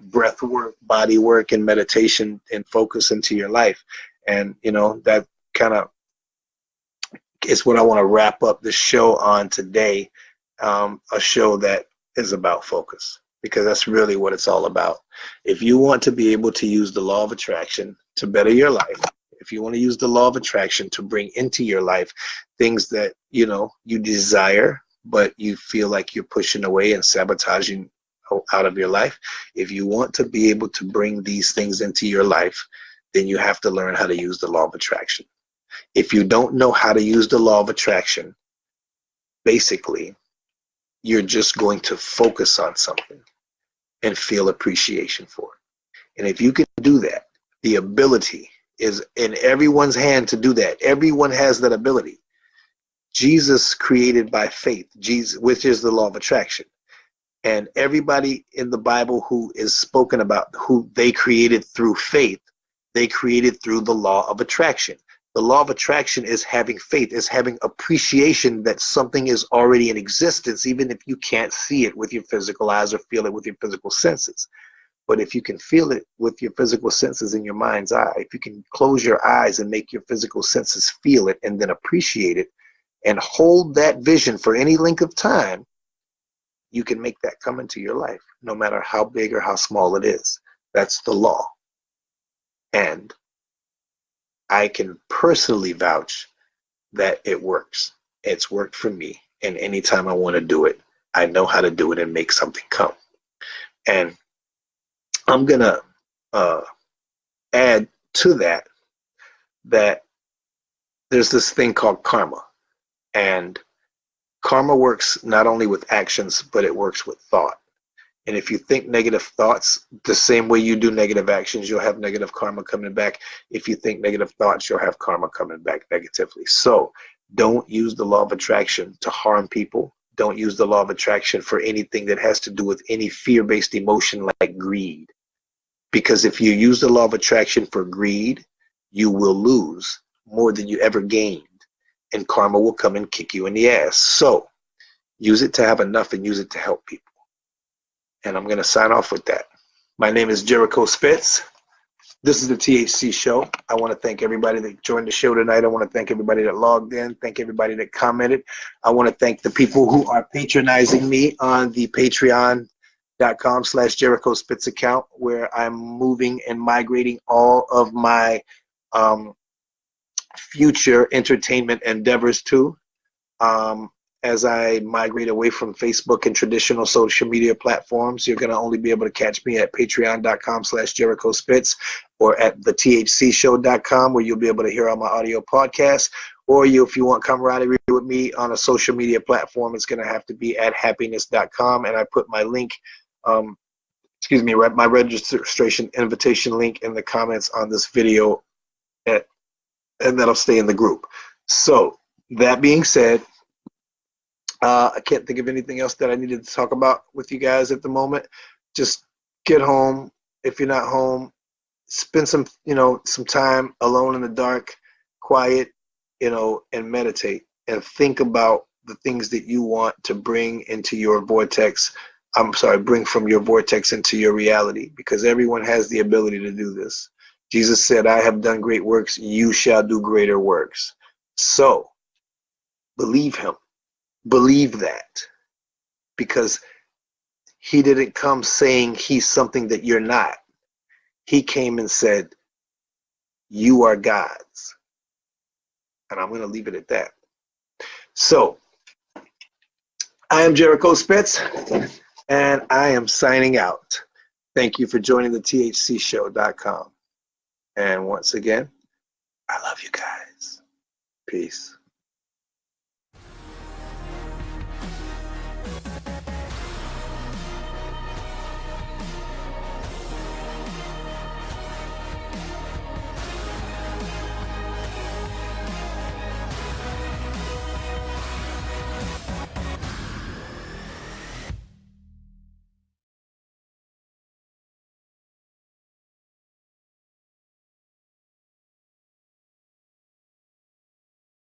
breath work, body work, and meditation and focus into your life. And, you know, that kind of is what I want to wrap up the show on today, a show that is about focus, because that's really what it's all about. If you want to be able to use the law of attraction to better your life, if you want to use the law of attraction to bring into your life things that, you know, you desire, but you feel like you're pushing away and sabotaging out of your life, if you want to be able to bring these things into your life, then you have to learn how to use the law of attraction. If you don't know how to use the law of attraction, basically, you're just going to focus on something and feel appreciation for it. And if you can do that, the ability is in everyone's hand to do that. Everyone has that ability. Jesus created by faith, Jesus, which is the law of attraction. And everybody in the Bible who is spoken about, who they created through faith, they created through the law of attraction. The law of attraction is having faith, is having appreciation that something is already in existence, even if you can't see it with your physical eyes or feel it with your physical senses. But if you can feel it with your physical senses in your mind's eye, if you can close your eyes and make your physical senses feel it and then appreciate it and hold that vision for any length of time, you can make that come into your life, no matter how big or how small it is. That's the law. And I can personally vouch that it works. It's worked for me. And anytime I want to do it, I know how to do it and make something come. And I'm going to add to that there's this thing called karma. And karma works not only with actions, but it works with thought. And if you think negative thoughts, the same way you do negative actions, you'll have negative karma coming back. If you think negative thoughts, you'll have karma coming back negatively. So don't use the law of attraction to harm people. Don't use the law of attraction for anything that has to do with any fear-based emotion like greed. Because if you use the law of attraction for greed, you will lose more than you ever gained. And karma will come and kick you in the ass. So use it to have enough and use it to help people. And I'm going to sign off with that. My name is Jericho Spitz. This is the THC Show. I want to thank everybody that joined the show tonight. I want to thank everybody that logged in. Thank everybody that commented. I want to thank the people who are patronizing me on the patreon.com/jerichospitz account, where I'm moving and migrating all of my future entertainment endeavors to. as I migrate away from Facebook and traditional social media platforms. You're going to only be able to catch me at patreon.com/jerichospitz or at the THCShow.com, where you'll be able to hear all my audio podcasts. Or if you want camaraderie with me on a social media platform, it's going to have to be at happiness.com. And I put my link, my registration invitation link in the comments on this video, and that'll stay in the group. So that being said, I can't think of anything else that I needed to talk about with you guys at the moment. Just get home. If you're not home, spend some time alone in the dark, quiet, and meditate and think about the things that you want to bring into your vortex. Bring from your vortex into your reality, because everyone has the ability to do this. Jesus said, I have done great works, you shall do greater works. So believe him. Believe that, because he didn't come saying he's something that you're not. He came and said, you are God's. And I'm going to leave it at that. So I am Jericho Spitz, and I am signing out. Thank you for joining the THCShow.com. And once again, I love you guys. Peace.